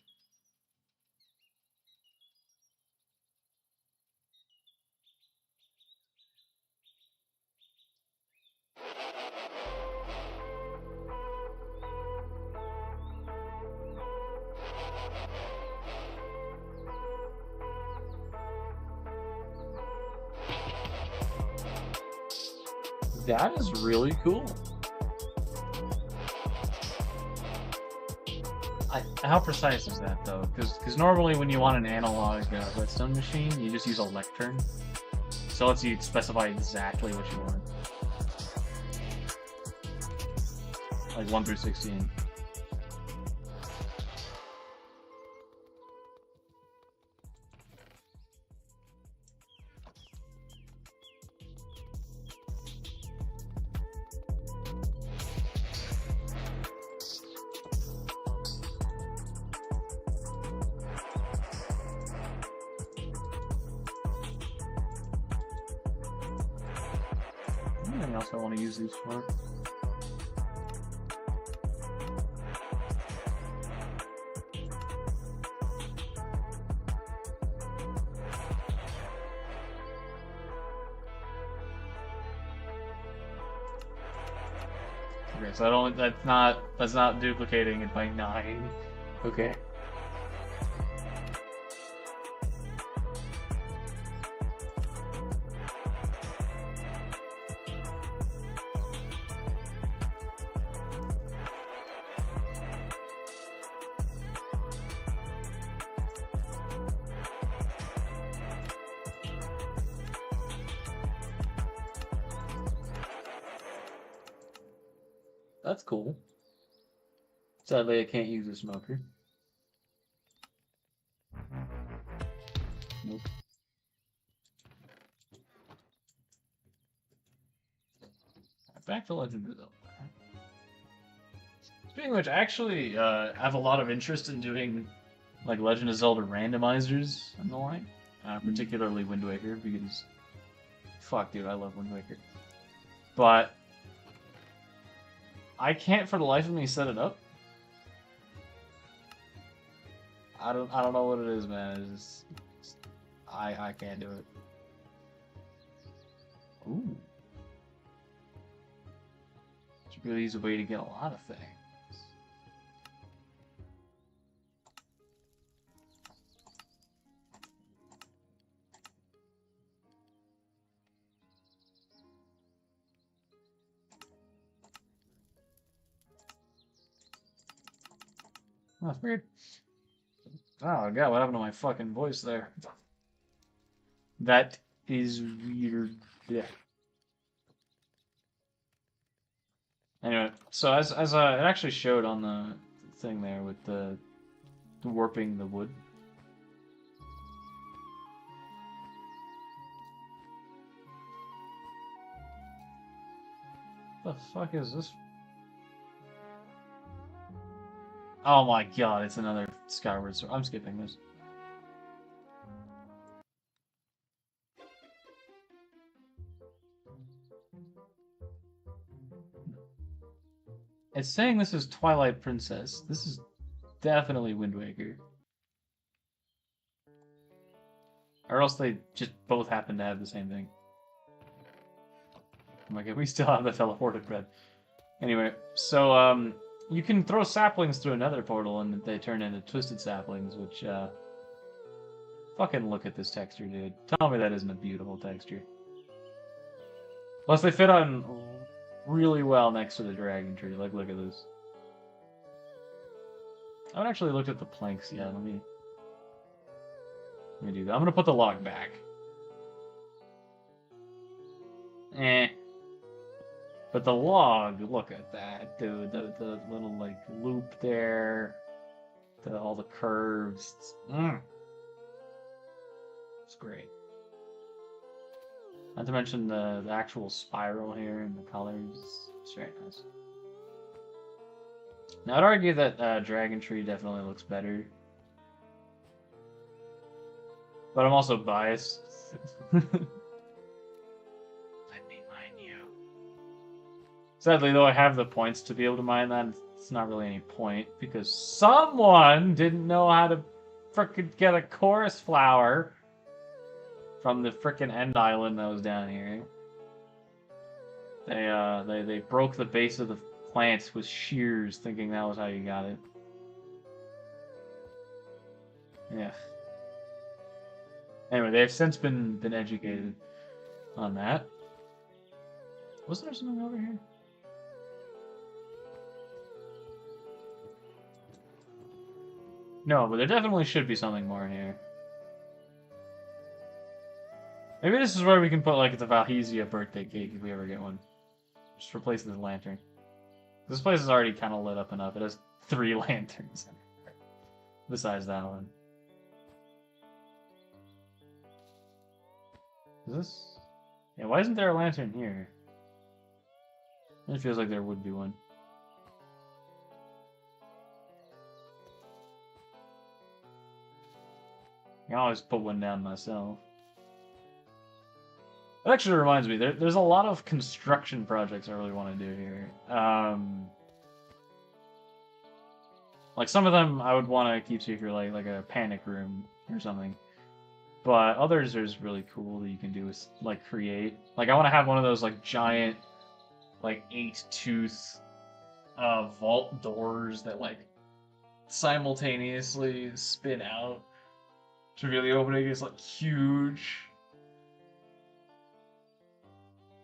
That is really cool. How precise is that, though? Because normally when you want an analog redstone machine, you just use a lectern. So it lets you specify exactly what you want. Like 1 through 16. Anything else I want to use these for? Okay, so I don't. That's not duplicating it by 9. Okay. That's cool. Sadly, I can't use a smoker. Nope. Back to Legend of Zelda. Speaking of which, I actually have a lot of interest in doing like Legend of Zelda randomizers and the like, particularly Wind Waker, because fuck, dude, I love Wind Waker. But I can't for the life of me set it up. I don't know what it is, man. It's just, I can't do it. Ooh. It's a really easy way to get a lot of things. Oh, that's weird. Oh god, what happened to my fucking voice there? That is weird. Yeah. Anyway, so as it actually showed on the thing there with the warping the wood. What the fuck is this? Oh my god, it's another Skyward Sword. I'm skipping this. It's saying this is Twilight Princess. This is definitely Wind Waker. Or else they just both happen to have the same thing. Oh my god, we still have the teleported bread. Anyway, so, you can throw saplings through another portal and they turn into twisted saplings, which, fucking look at this texture, dude. Tell me that isn't a beautiful texture. Plus they fit on... really well next to the dragon tree. Like, look at this. I haven't actually looked at the planks yet. Let me do that. I'm gonna put the log back. Eh. But the log, look at that, dude. The little, like, loop there. All the curves. It's great. Not to mention the actual spiral here and the colors. It's very nice. Now, I'd argue that Dragon Tree definitely looks better. But I'm also biased. Let me mine you. Sadly, though, I have the points to be able to mine that. It's not really any point, because someone didn't know how to frickin' get a chorus flower from the frickin' end island that was down here. They broke the base of the plants with shears, thinking that was how you got it. Yeah. Anyway, they have since been educated on that. Wasn't there something over here? No, but there definitely should be something more in here. Maybe this is where we can put, like, the Valhesia birthday cake if we ever get one. Just replace the lantern. This place is already kind of lit up enough. It has 3 lanterns in it. Besides that one. Is this? Yeah, why isn't there a lantern here? It feels like there would be one. I can always put one down myself. That actually reminds me, there's a lot of construction projects I really want to do here. Like, some of them I would want to keep secret, like a panic room or something. But others are really cool that you can do is, like, create. Like, I want to have one of those, like, giant, like, 8-tooth vault doors that, like, simultaneously spin out. To really opening is, like, huge.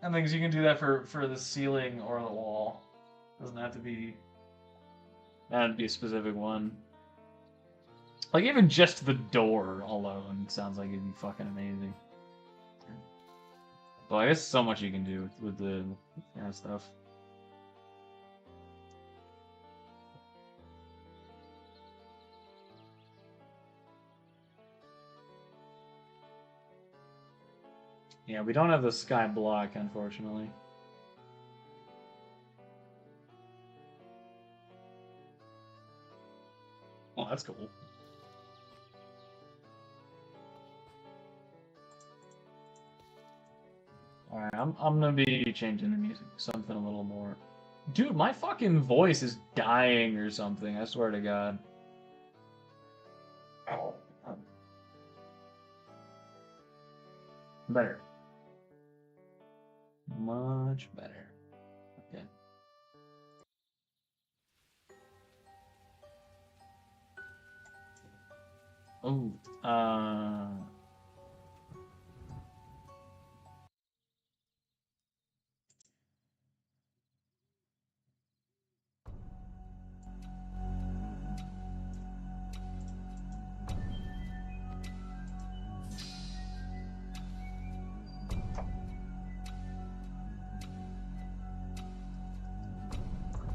And things you can do that for the ceiling or the wall. Doesn't have to be... That'd be a specific one. Like, even just the door alone sounds like it'd be fucking amazing. But I guess so much you can do with the kind of stuff. Yeah, we don't have the sky block, unfortunately. Oh, that's cool. Alright, I'm gonna be changing the music to something a little more... Dude, my fucking voice is dying or something, I swear to God. Oh. Better. Much better. Okay. Oh,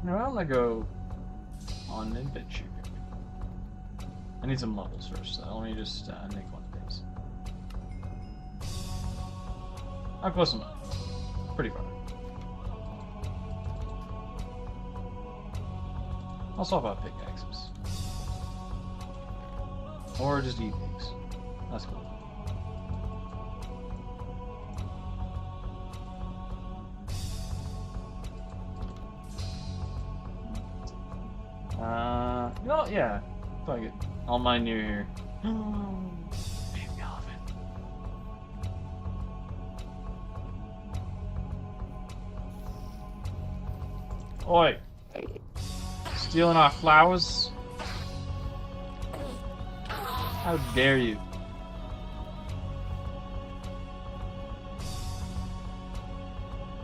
I'm gonna go on an adventure. I need some levels first, so let me just make one of these. How close am I? Pretty far. I'll swap out pickaxes. Or just eat pigs. That's cool. No, yeah. Fuck it. I'll mine you here. Baby elephant. Oi! Stealing our flowers? How dare you?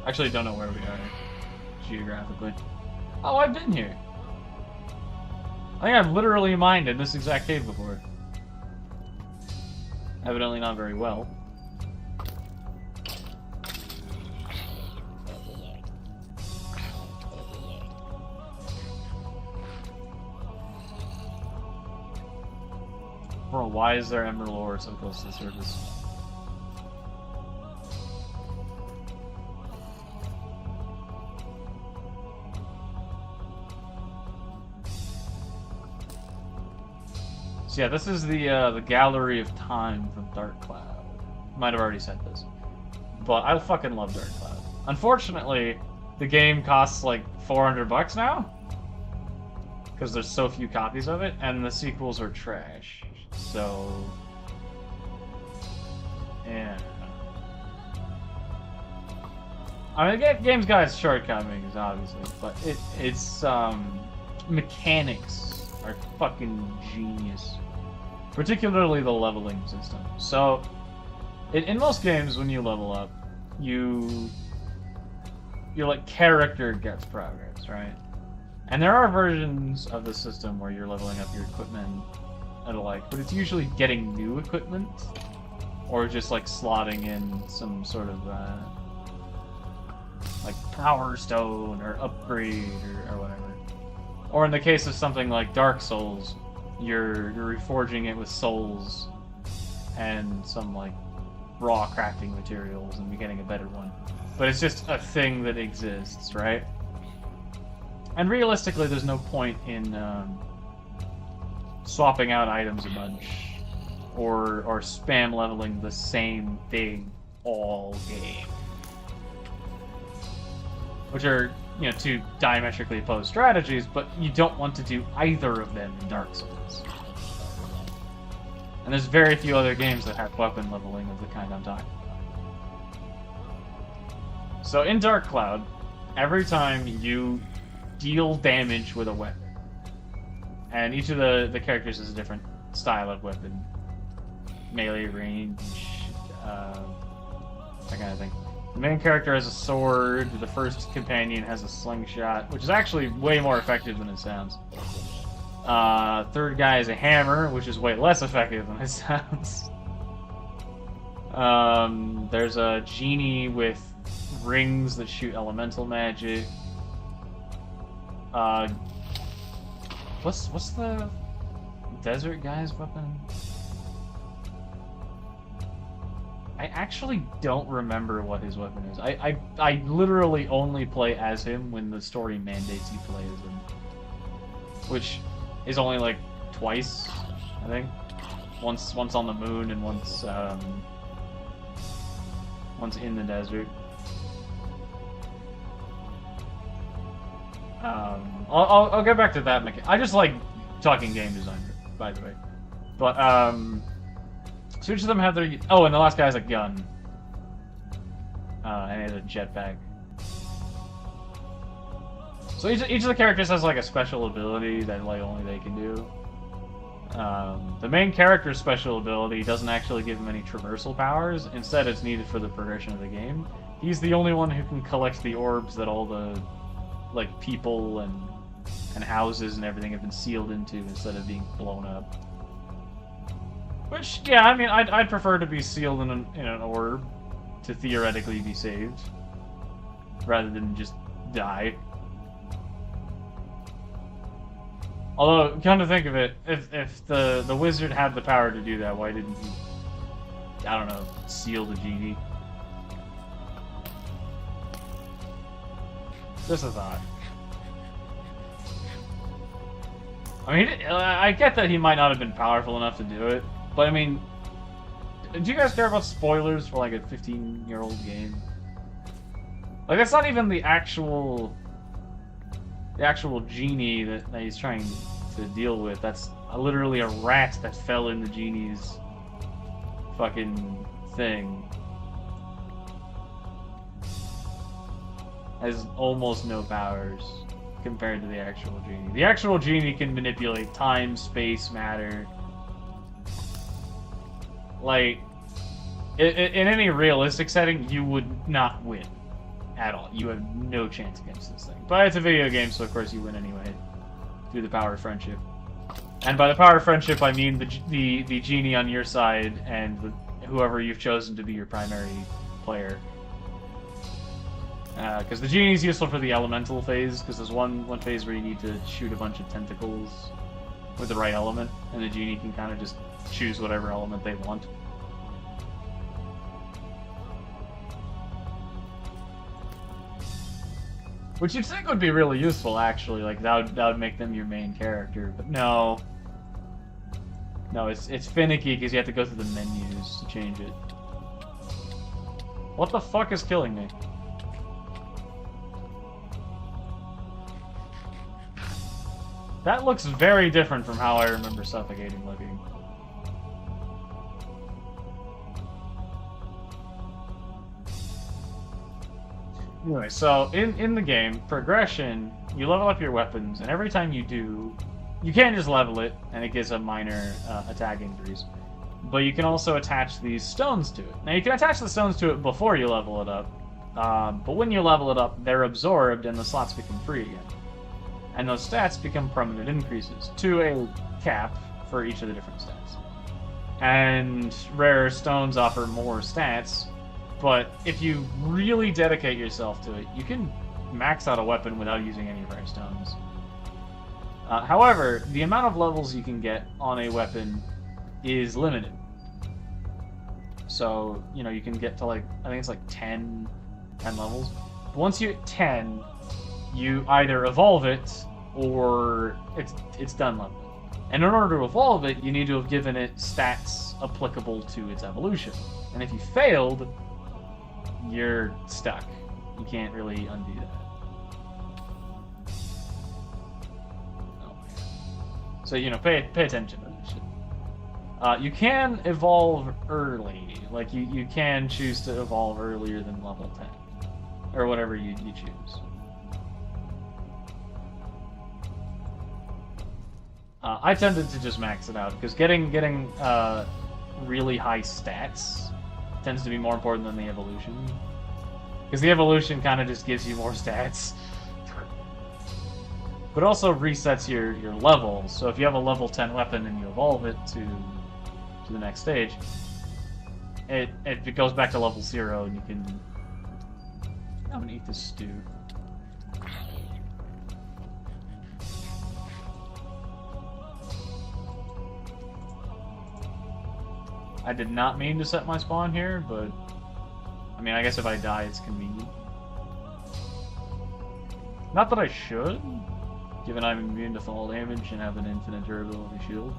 Actually, don't know where we are. geographically. Oh, I've been here. I think I've literally mined in this exact cave before. Evidently not very well. Bro, why is there emerald ore so close to the surface? So yeah, this is the Gallery of Time from Dark Cloud. Might have already said this, but I fucking love Dark Cloud. Unfortunately, the game costs like $400 now because there's so few copies of it, and the sequels are trash. So yeah, I mean, the game's got its shortcomings, obviously, but its mechanics are fucking genius. Particularly the leveling system. So, in most games, when you level up, your like character gets progress, right? And there are versions of the system where you're leveling up your equipment and the like, but it's usually getting new equipment, or just like slotting in some sort of like power stone or upgrade or whatever. Or in the case of something like Dark Souls, you're reforging it with souls and some like raw crafting materials and you're getting a better one. But it's just a thing that exists, right? And realistically, there's no point in swapping out items a bunch or spam leveling the same thing all game. Which are, you know, two diametrically opposed strategies, but you don't want to do either of them in Dark Souls. And there's very few other games that have weapon leveling of the kind I'm talking about. So in Dark Cloud, every time you deal damage with a weapon, and each of the characters has a different style of weapon, melee, range, that kind of thing. The main character has a sword, the first companion has a slingshot, which is actually way more effective than it sounds. Third guy has a hammer, which is way less effective than it sounds. There's a genie with rings that shoot elemental magic. What's the desert guy's weapon? I actually don't remember what his weapon is. I literally only play as him when the story mandates you play as him. Which is only like twice, I think. Once on the moon and once in the desert. I'll get back to that mechanic. I just like talking game design, by the way. But so each of them have their... Oh, and the last guy has a gun. And he has a jetpack. So each of the characters has like a special ability that like only they can do. The main character's special ability doesn't actually give him any traversal powers. Instead, it's needed for the progression of the game. He's the only one who can collect the orbs that all the like people and houses and everything have been sealed into instead of being blown up. Which, yeah, I mean, I'd prefer to be sealed in an orb to theoretically be saved, rather than just die. Although, come to think of it, if the wizard had the power to do that, why didn't he, I don't know, seal the genie? Just a thought. I mean, I get that he might not have been powerful enough to do it, but I mean, do you guys care about spoilers for like a 15-year-old game? Like, that's not even the actual genie that he's trying to deal with. That's literally a rat that fell in the genie's fucking thing. Has almost no powers compared to the actual genie. The actual genie can manipulate time, space, matter. Like, in any realistic setting, you would not win at all. You have no chance against this thing. But it's a video game, so of course you win anyway. Through the power of friendship. And by the power of friendship, I mean the genie on your side and whoever you've chosen to be your primary player. Because the genie is useful for the elemental phase, because there's one phase where you need to shoot a bunch of tentacles with the right element, and the genie can kind of just choose whatever element they want. Which you'd think would be really useful, actually. Like, that would make them your main character, but no. No, it's finicky because you have to go through the menus to change it. What the fuck is killing me? That looks very different from how I remember suffocating looking. Anyway, so in the game, progression, you level up your weapons, and every time you do, you can just level it, and it gives a minor attack increase. But you can also attach these stones to it. Now, you can attach the stones to it before you level it up, but when you level it up, they're absorbed, and the slots become free again. And those stats become permanent increases to a cap for each of the different stats. And rare stones offer more stats, but if you really dedicate yourself to it, you can max out a weapon without using any rare stones. However, the amount of levels you can get on a weapon is limited. So, you know, you can get to like, I think it's like 10 levels. But once you hit 10, you either evolve it or it's done leveling. And in order to evolve it, you need to have given it stats applicable to its evolution. And if you failed, you're stuck. You can't really undo that. Oh. So, you know, pay attention to this shit. You can evolve early. Like, you can choose to evolve earlier than level 10. Or whatever you choose. I tended to just max it out, because getting really high stats tends to be more important than the evolution. Because the evolution kind of just gives you more stats. But also resets your level, so if you have a level 10 weapon and you evolve it to the next stage, it goes back to level 0 and you can... I'm gonna eat this stew. I did not mean to set my spawn here, but... I mean, I guess if I die, it's convenient. Not that I should, given I'm immune to fall damage and have an infinite durability shield.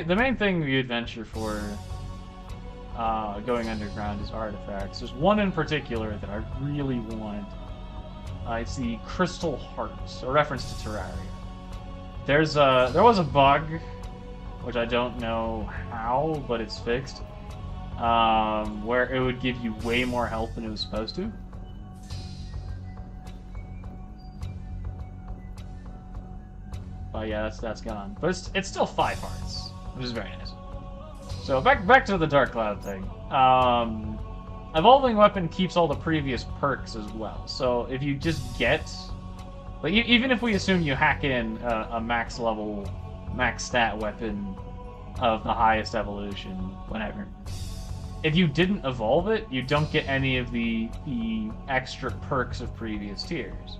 The main thing you adventure for going underground is artifacts. There's one in particular that I really want. It's the Crystal Heart, a reference to Terraria. There was a bug, which I don't know how, but it's fixed, where it would give you way more health than it was supposed to. Oh yeah, that's gone. But it's still 5 hearts, which is very nice. So back to the Dark Cloud thing. Evolving weapon keeps all the previous perks as well. So if you just get, like, even if we assume you hack in a max level, max stat weapon of the highest evolution, whatever. If you didn't evolve it, you don't get any of the extra perks of previous tiers.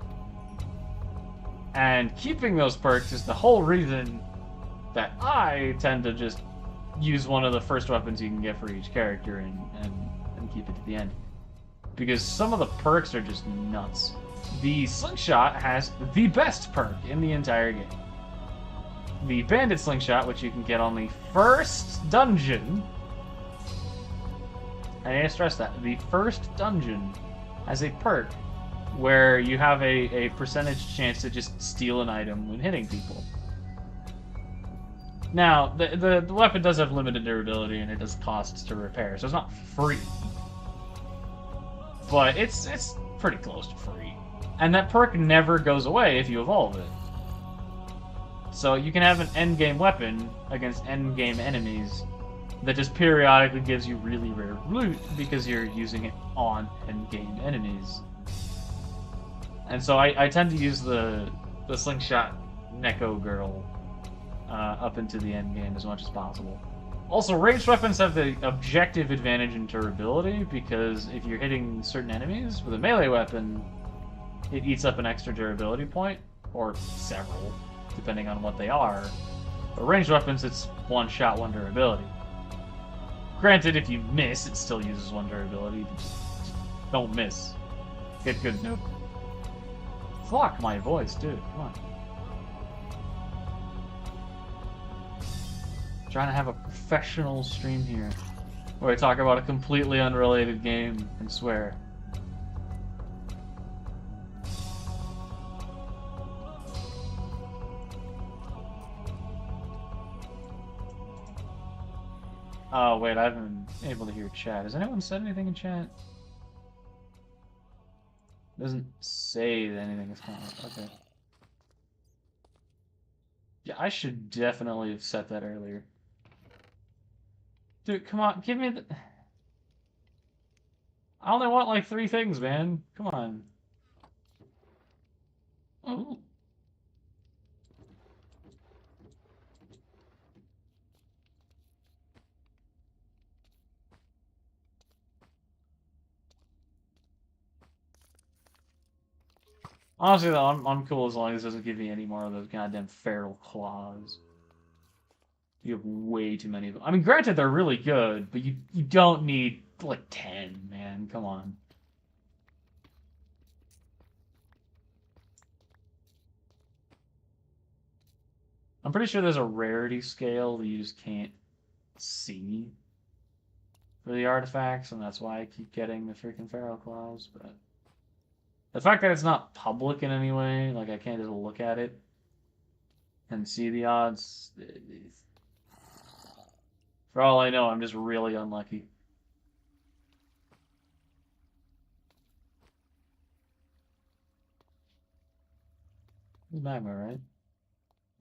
And keeping those perks is the whole reason that I tend to just use one of the first weapons you can get for each character and keep it to the end. Because some of the perks are just nuts. The Slingshot has the best perk in the entire game. The Bandit Slingshot, which you can get on the first dungeon, I need to stress that, the first dungeon has a perk where you have a percentage chance to just steal an item when hitting people. Now, the weapon does have limited durability and it does cost to repair, so it's not free. but it's pretty close to free. And that perk never goes away if you evolve it. So you can have an endgame weapon against endgame enemies that just periodically gives you really rare loot because you're using it on endgame enemies. And so I tend to use the slingshot Neko girl up into the endgame as much as possible. Also, ranged weapons have the objective advantage in durability because if you're hitting certain enemies with a melee weapon, it eats up an extra durability point, or several, depending on what they are. But ranged weapons, it's one shot, one durability. Granted, if you miss, it still uses one durability. Just don't miss. Get good. Nope. Fuck my voice, dude. Come on. Trying to have a professional stream here where I talk about a completely unrelated game and swear. Oh, wait, I haven't been able to hear chat. Has anyone said anything in chat? It doesn't say that anything is coming up. Okay. Yeah, I should definitely have set that earlier. Dude, come on, give me the... I only want like 3 things, man. Come on. Oh. Honestly, though, I'm cool as long as it doesn't give me any more of those goddamn feral claws. You have way too many of them. I mean, granted, they're really good, but you don't need, like, 10, man. Come on. I'm pretty sure there's a rarity scale that you just can't see for the artifacts, and that's why I keep getting the freaking feral claws, but... The fact that it's not public in any way, like I can't just look at it and see the odds. For all I know, I'm just really unlucky. It's magma, right?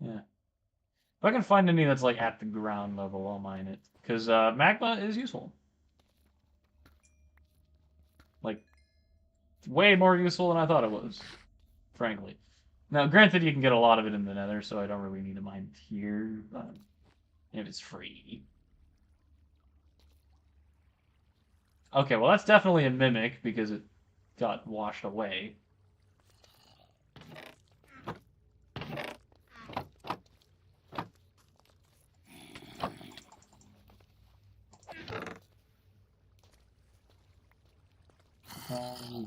Yeah. If I can find any that's like at the ground level, I'll mine it. Because magma is useful. Like, way more useful than I thought it was, frankly. Now, granted, you can get a lot of it in the nether, so I don't really need to mine it here, but if it's free. Okay, well, that's definitely a mimic because it got washed away.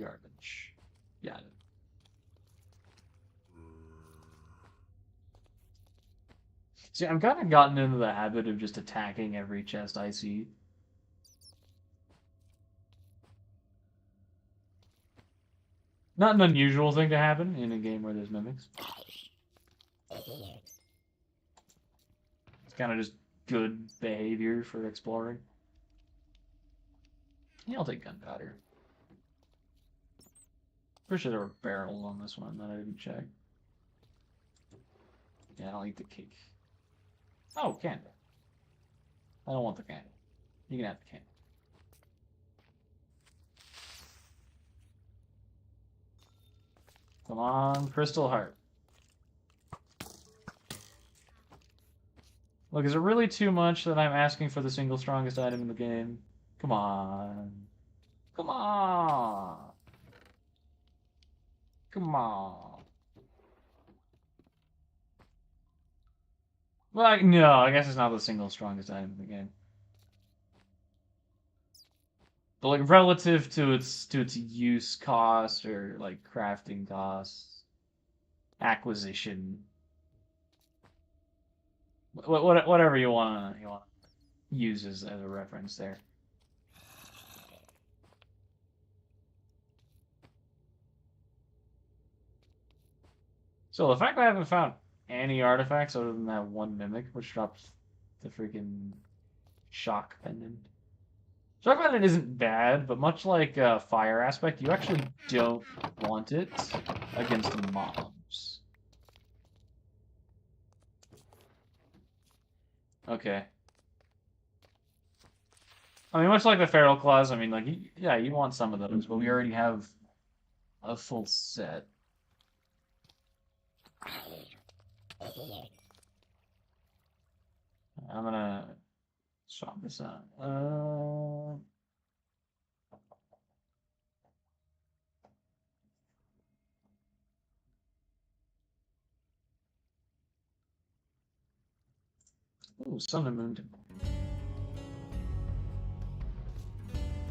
Garbage. Yeah. See, I've kind of gotten into the habit of just attacking every chest I see. Not an unusual thing to happen in a game where there's mimics. It's kind of just good behavior for exploring. Yeah, I'll take gunpowder. Pretty sure there were barrels on this one that I didn't check. Yeah, I'll eat the cake. Oh, candle. I don't want the candle. You can have the candle. Come on, Crystal Heart. Look, is it really too much that I'm asking for the single strongest item in the game? Come on. Come on. Come on. Well, no, I guess it's not the single strongest item in the game. But like relative to its use cost or like crafting costs, acquisition, whatever you wanna use as a reference there. So the fact that I haven't found any artifacts other than that one mimic, which drops the freaking shock pendant. Shark Planet isn't bad, but much like Fire Aspect, you actually don't want it against mobs. Okay. I mean, much like the Feral Claws, I mean, like, yeah, you want some of those, but we already have a full set. I'm gonna swap this out. Ooh, Sun and Moon.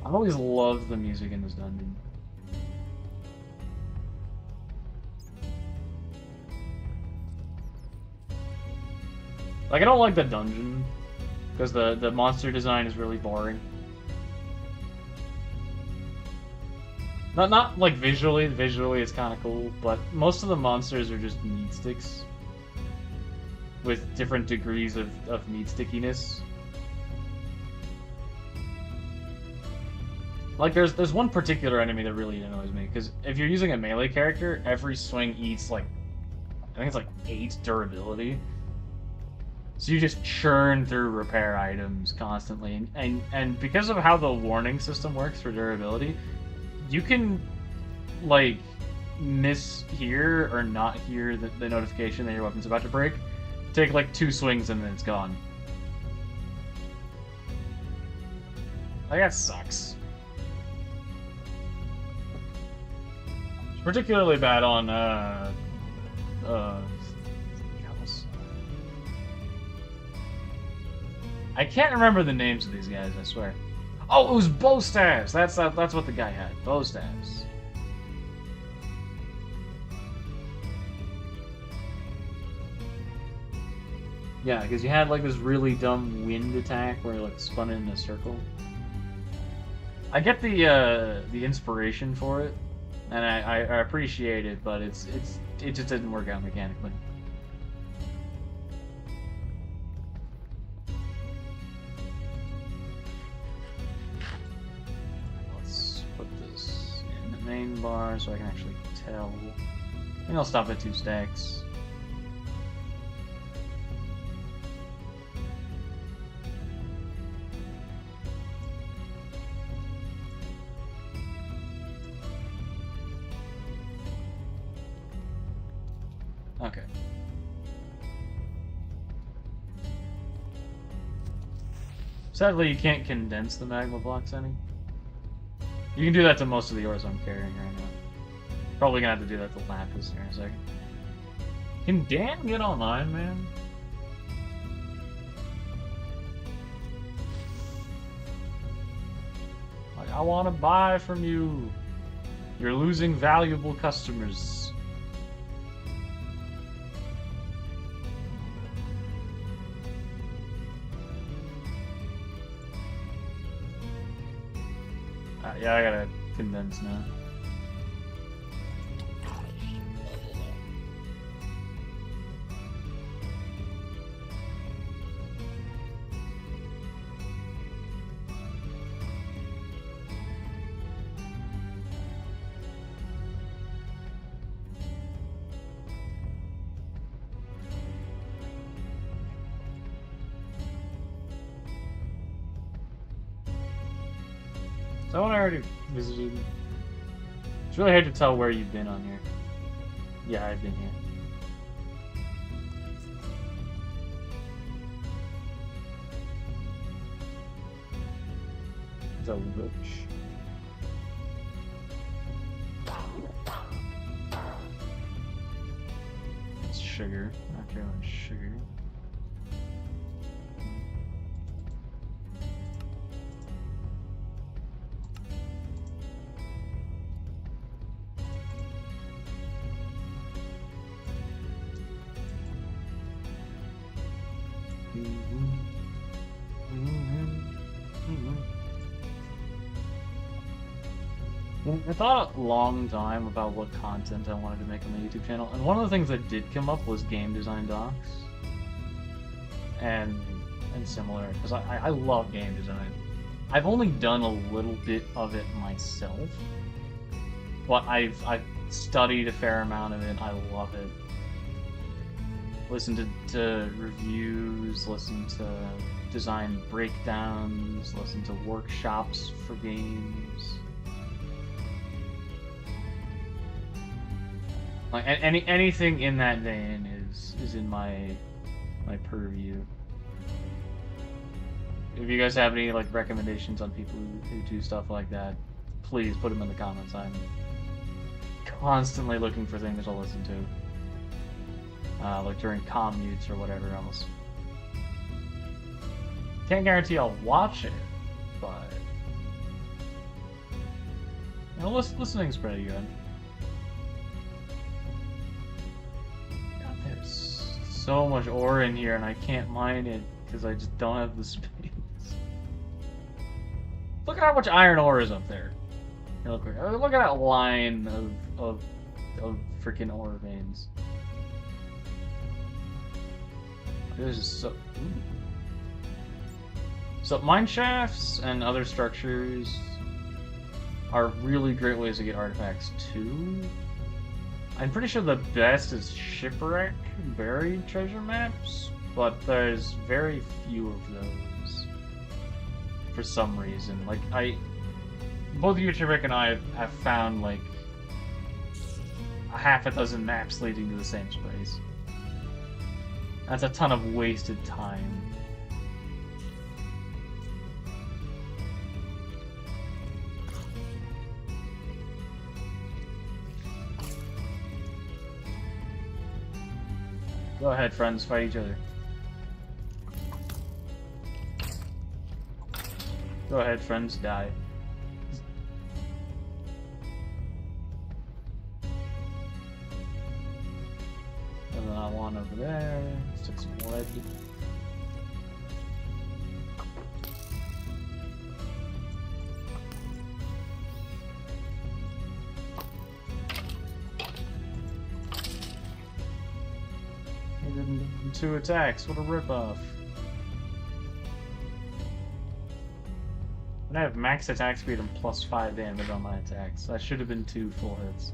I've always loved the music in this dungeon. Like, I don't like the dungeon, because the monster design is really boring. Not like visually it's kind of cool, but most of the monsters are just meat sticks. With different degrees of meat stickiness. Like, there's one particular enemy that really annoys me, because if you're using a melee character, every swing eats, like, I think it's like 8 durability. So you just churn through repair items constantly, and because of how the warning system works for durability, you can, like, mishear or not hear the notification that your weapon's about to break. Take like 2 swings and then it's gone. Like, that sucks. It's particularly bad on I can't remember the names of these guys, I swear. Oh, it was bow staves. That's what the guy had. Bow staves. Yeah, because you had like this really dumb wind attack where it like spun in a circle. I get the inspiration for it, and I appreciate it, but it just didn't work out mechanically. Let's put this in the main bar so I can actually tell. I think I'll stop at 2 stacks. Okay. Sadly, you can't condense the magma blocks any. You can do that to most of the ores I'm carrying right now. Probably gonna have to do that to Lapis here in a second. Can Dan get online, man? Like, I want to buy from you. You're losing valuable customers. Yeah, I gotta condense now. That one I already visited. It's really hard to tell where you've been on here. Yeah, I've been here. Is that witch? It's sugar. Not care about sugar. I thought a long time about what content I wanted to make on my YouTube channel, and one of the things that did come up was game design docs, and similar, because I love game design. I've only done a little bit of it myself, but I've studied a fair amount of it. I love it. Listen to reviews, listen to design breakdowns, listen to workshops for games. Like anything in that vein is in my purview. If you guys have any like recommendations on people who do stuff like that, please put them in the comments. I'm constantly looking for things to listen to, like during commutes or whatever else. Can't guarantee I'll watch it, but you know, listening's pretty good. God, there's so much ore in here, and I can't mine it because I just don't have the space. Look at how much iron ore is up there. Real quick, look at that line of freaking ore veins. This is so. Ooh. So mine shafts and other structures are really great ways to get artifacts too. I'm pretty sure the best is shipwreck buried treasure maps, but there's very few of those for some reason. Like both you, Shipwreck, and I have found like a half a dozen maps leading to the same place. That's a ton of wasted time. Go ahead, friends, fight each other. Go ahead, friends, die. And then I want over there. Stick some lead. He didn't do 2 attacks. What a ripoff. And I have max attack speed and +5 damage on my attacks. That should have been 2 full hits.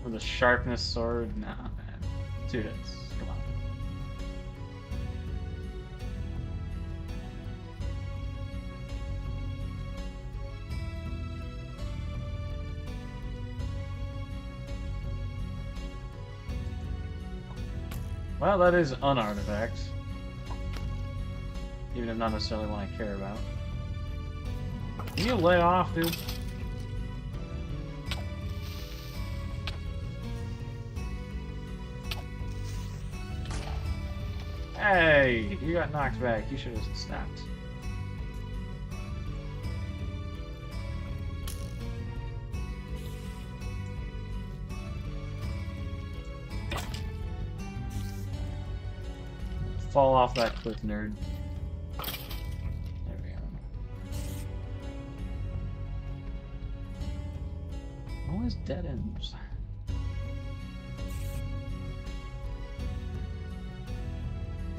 With a sharpness sword? Nah, man. 2 hits. Come on. Well, that is an artifact. Even if not necessarily one I care about. Can you lay off, dude? Hey! You got knocked back. You should have snapped. Fall off that cliff, nerd. There we go. Always dead ends.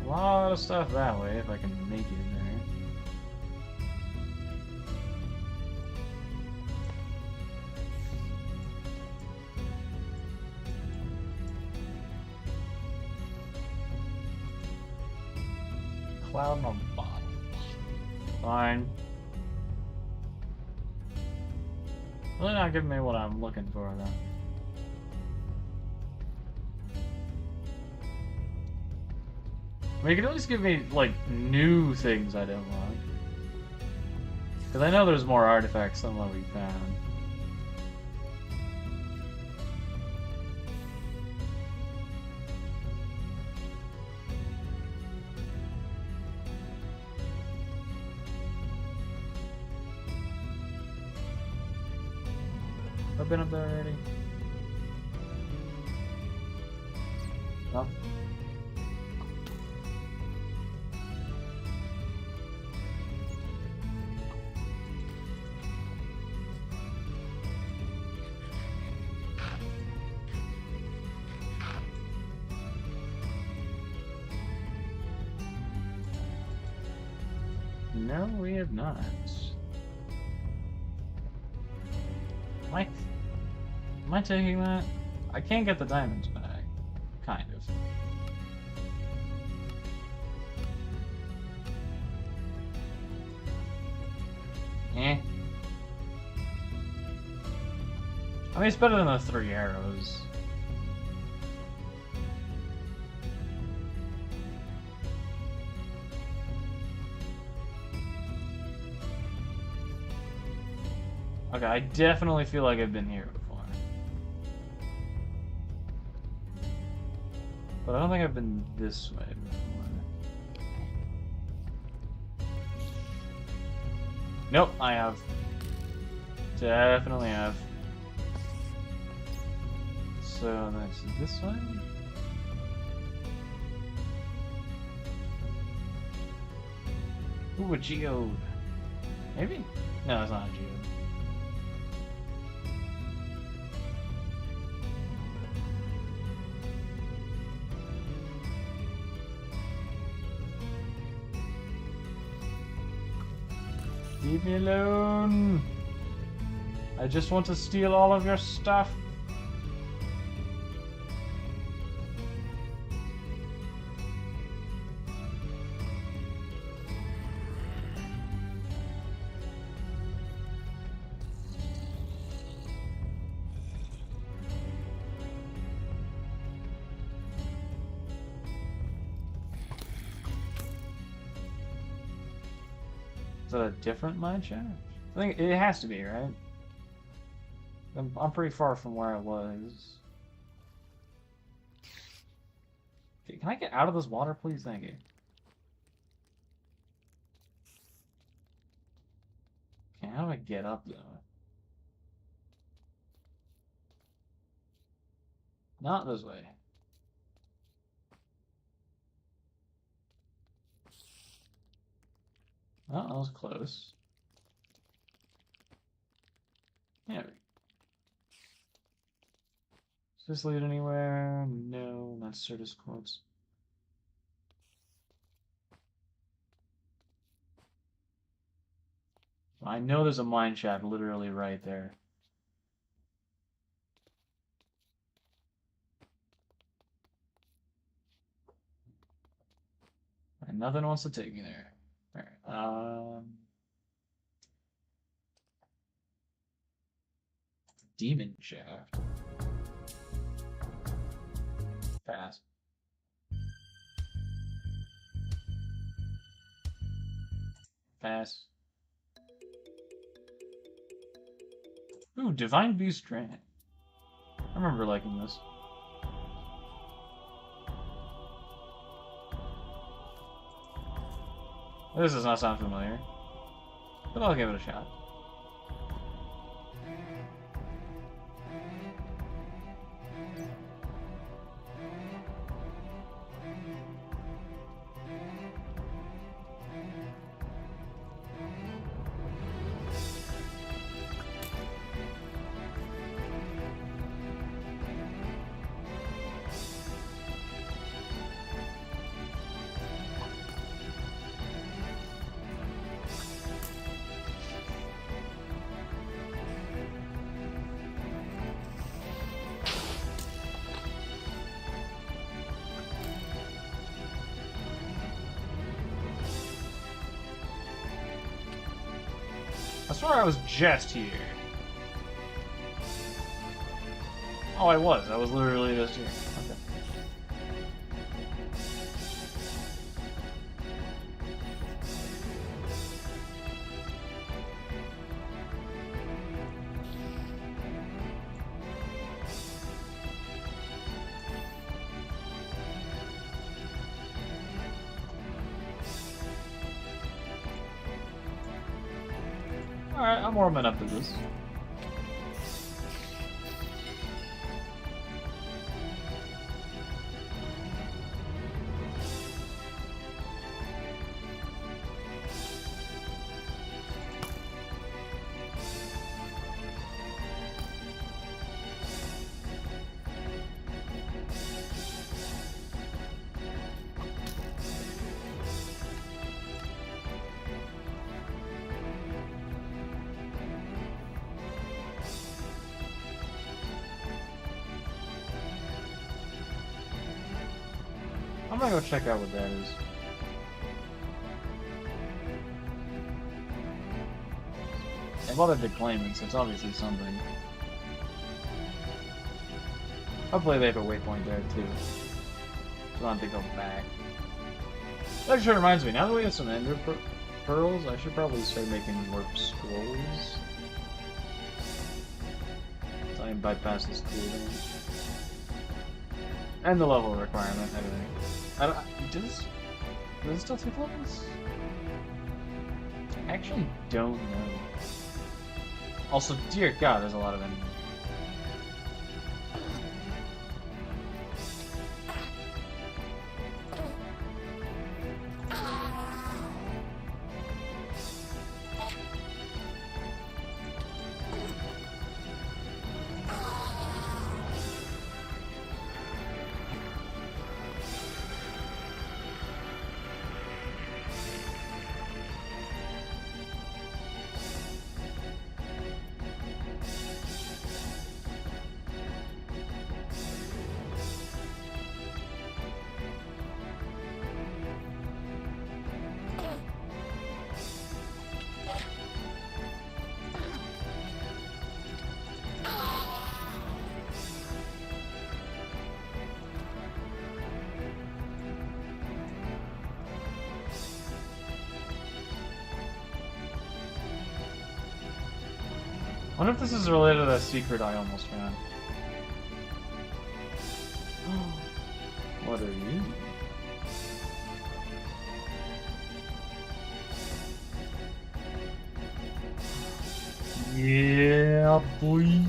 A lot of stuff that way if I can make it in there. Cloud on the bottom. Fine. Really not giving me what I'm looking for, though. I mean, you can at least give me, like, new things I don't want. Because I know there's more artifacts than what we found. I've been up there already. No? No, we have not. Am I taking that? I can't get the diamonds back. Kind of. Eh. I mean, it's better than the 3 arrows. Okay, I definitely feel like I've been here before. But I don't think I've been this way before. Nope, I have. Definitely have. So that's this way? Ooh, a geode. Maybe? No, it's not a geode. Leave me alone! I just want to steal all of your stuff. Is that a different mine shaft? I think it has to be, right? I'm pretty far from where I was. Okay, can I get out of this water, please? Thank you. Okay, how do I get up, though? Not this way. Oh, that was close. Yeah. Does this lead anywhere? No, not Certus Quartz. I know there's a mine shaft literally right there. And nothing wants to take me there. Alright, Demon shaft. Pass. Pass. Ooh, Divine Beast Grant. I remember liking this. This does not sound familiar, but I'll give it a shot. I swear I was just here. Oh, I was. I was literally just here. Okay. Alright, I'm warming up to this. gonna go check out what that is. I bothered to claim it, so it's obviously something. Hopefully they have a waypoint there too. So I don't have to go back. That actually reminds me, now that we have some ender pearls, I should probably start making warp scrolls. So I can bypass this cooldown. And the level requirement, I think. I don't. Does it still take levels? I actually don't know. Also, dear God, there's a lot of enemies. I wonder if this is related to that secret I almost found. What are you? Yeah, boy.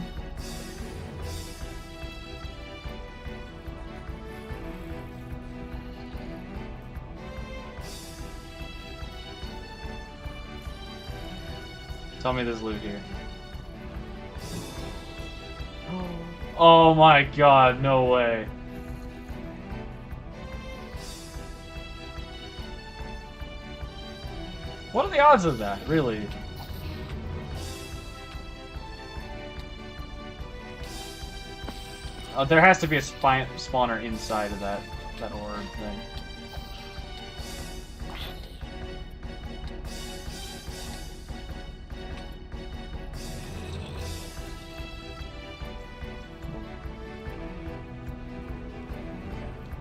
Tell me there's loot here. Oh my God, no way. What are the odds of that, really? There has to be a spawner inside of that orb thing.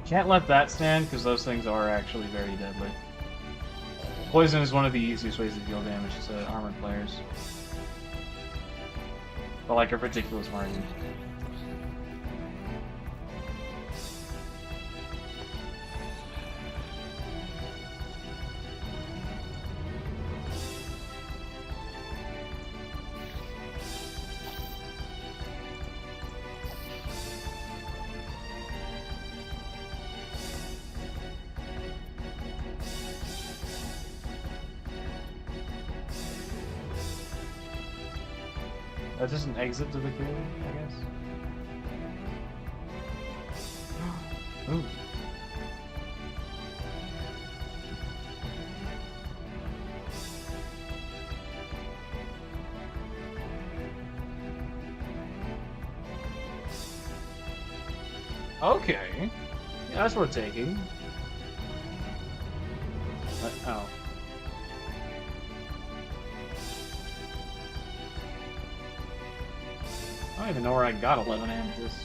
Can't let that stand, because those things are actually very deadly. Poison is one of the easiest ways to deal damage to armored players. But like a ridiculous margin. That's just an exit to the cave, I guess. Ooh. Okay. Yeah, that's worth taking. Oh. I don't even know where I got 11 amethysts.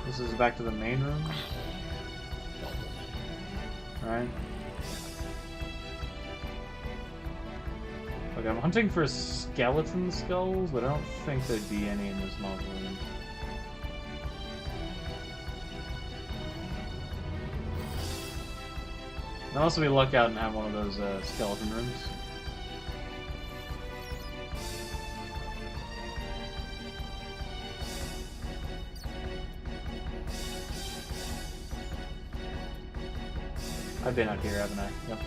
This is back to the main room. Alright. Okay, I'm hunting for skeleton skulls, but I don't think there'd be any in this mausoleum. Unless we luck out and have one of those skeleton rooms. I've been out here, haven't I? Yep.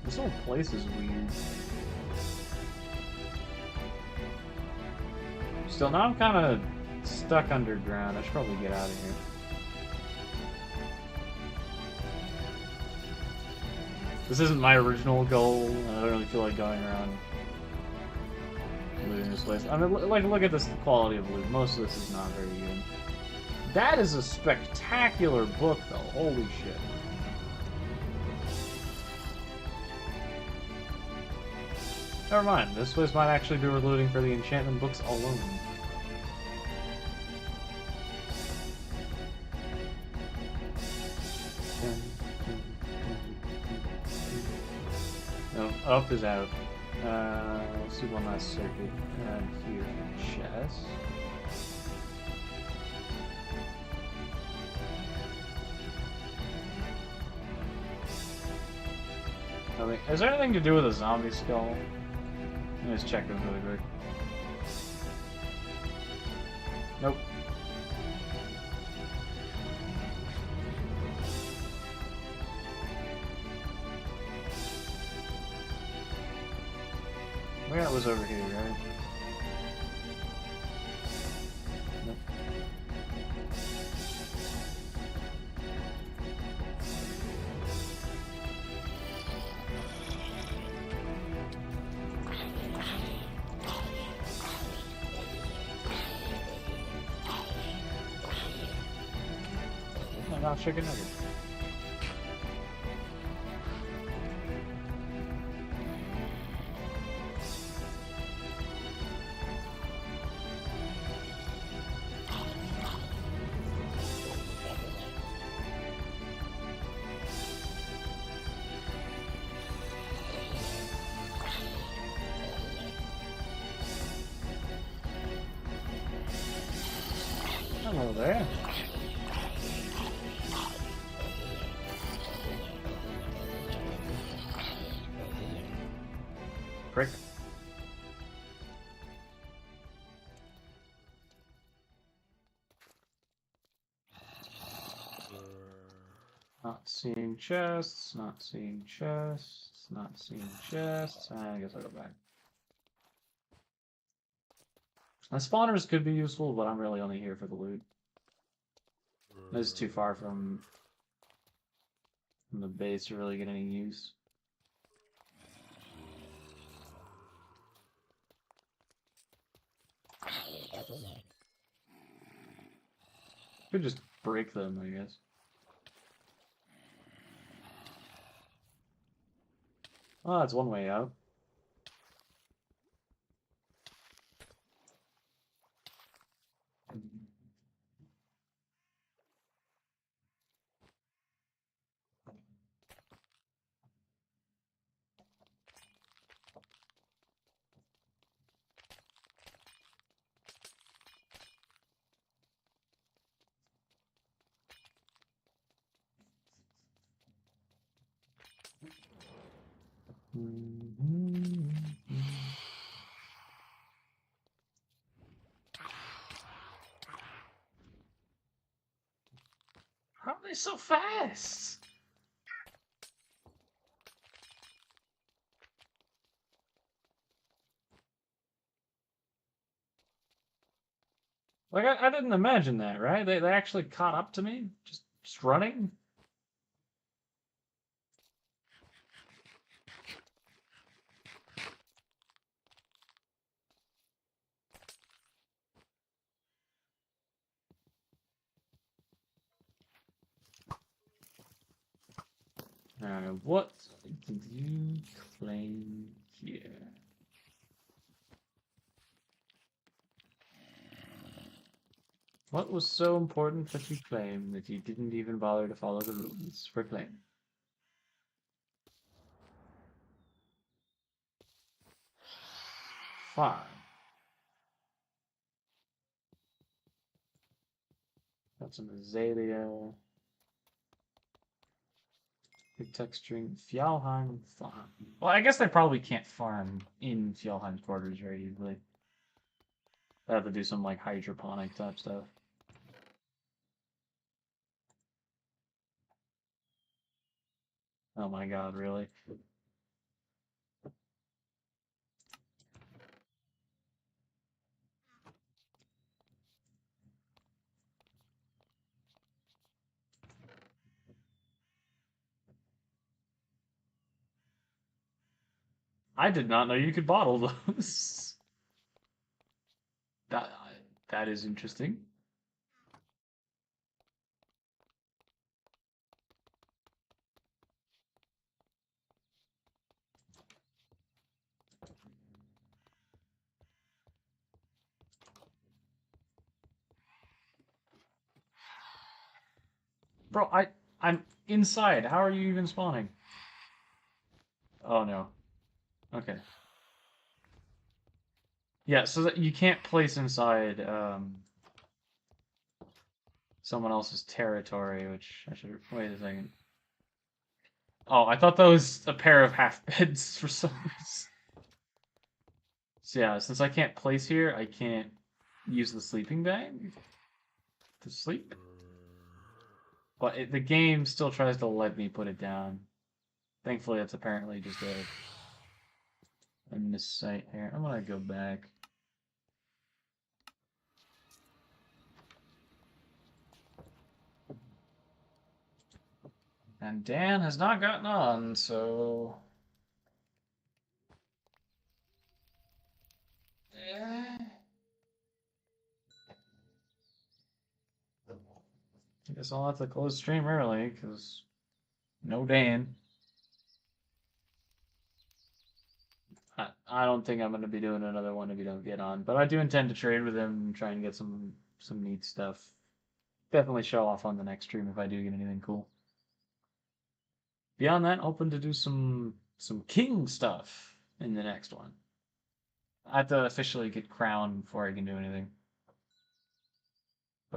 This whole place is weird. Still, now I'm kind of stuck underground. I should probably get out of here. This isn't my original goal. I don't really feel like going around looting this place. I mean, like, look at this quality of loot. Most of this is not very good. That is a spectacular book, though. Holy shit. Never mind. This place might actually be worth looting for the enchantment books alone. No, up is out. Let's do one last circuit. And here, chest. Is there anything to do with a zombie skull? Let me just check this really quick. Nope. Where it was over here, right? Nope. Oh, not chicken nugget. Hello there. Prick. Not seeing chests, not seeing chests, not seeing chests. I guess I'll go back. The spawners could be useful, but I'm really only here for the loot. This is too far from the base to really get any use. Could just break them, I guess. Oh, that's one way out. How are they so fast? Like, I didn't imagine that, right? They actually caught up to me? Just running? What did you claim here? What was so important that you claimed that you didn't even bother to follow the rules for claiming? Fine. Got some azalea. Big texturing. Fjallheim farm. Well, I guess they probably can't farm in Fjallheim quarters very easily. They have to do some like hydroponic type stuff. Oh my god, really? I did not know you could bottle those. That that is interesting. Bro, I'm inside. How are you even spawning? Oh no. Okay. Yeah, so that you can't place inside someone else's territory, which I should wait a second. Oh, I thought that was a pair of half beds for some reason. So yeah, since I can't place here, I can't use the sleeping bag to sleep. But the game still tries to let me put it down. Thankfully, it's apparently just a missite here. I'm gonna go back. And Dan has not gotten on, so I guess I'll have to close stream early because no Dan. I don't think I'm going to be doing another one if you don't get on, but I do intend to trade with him and try and get some neat stuff. Definitely show off on the next stream if I do get anything cool. Beyond that, open to do some king stuff in the next one. I have to officially get crowned before I can do anything.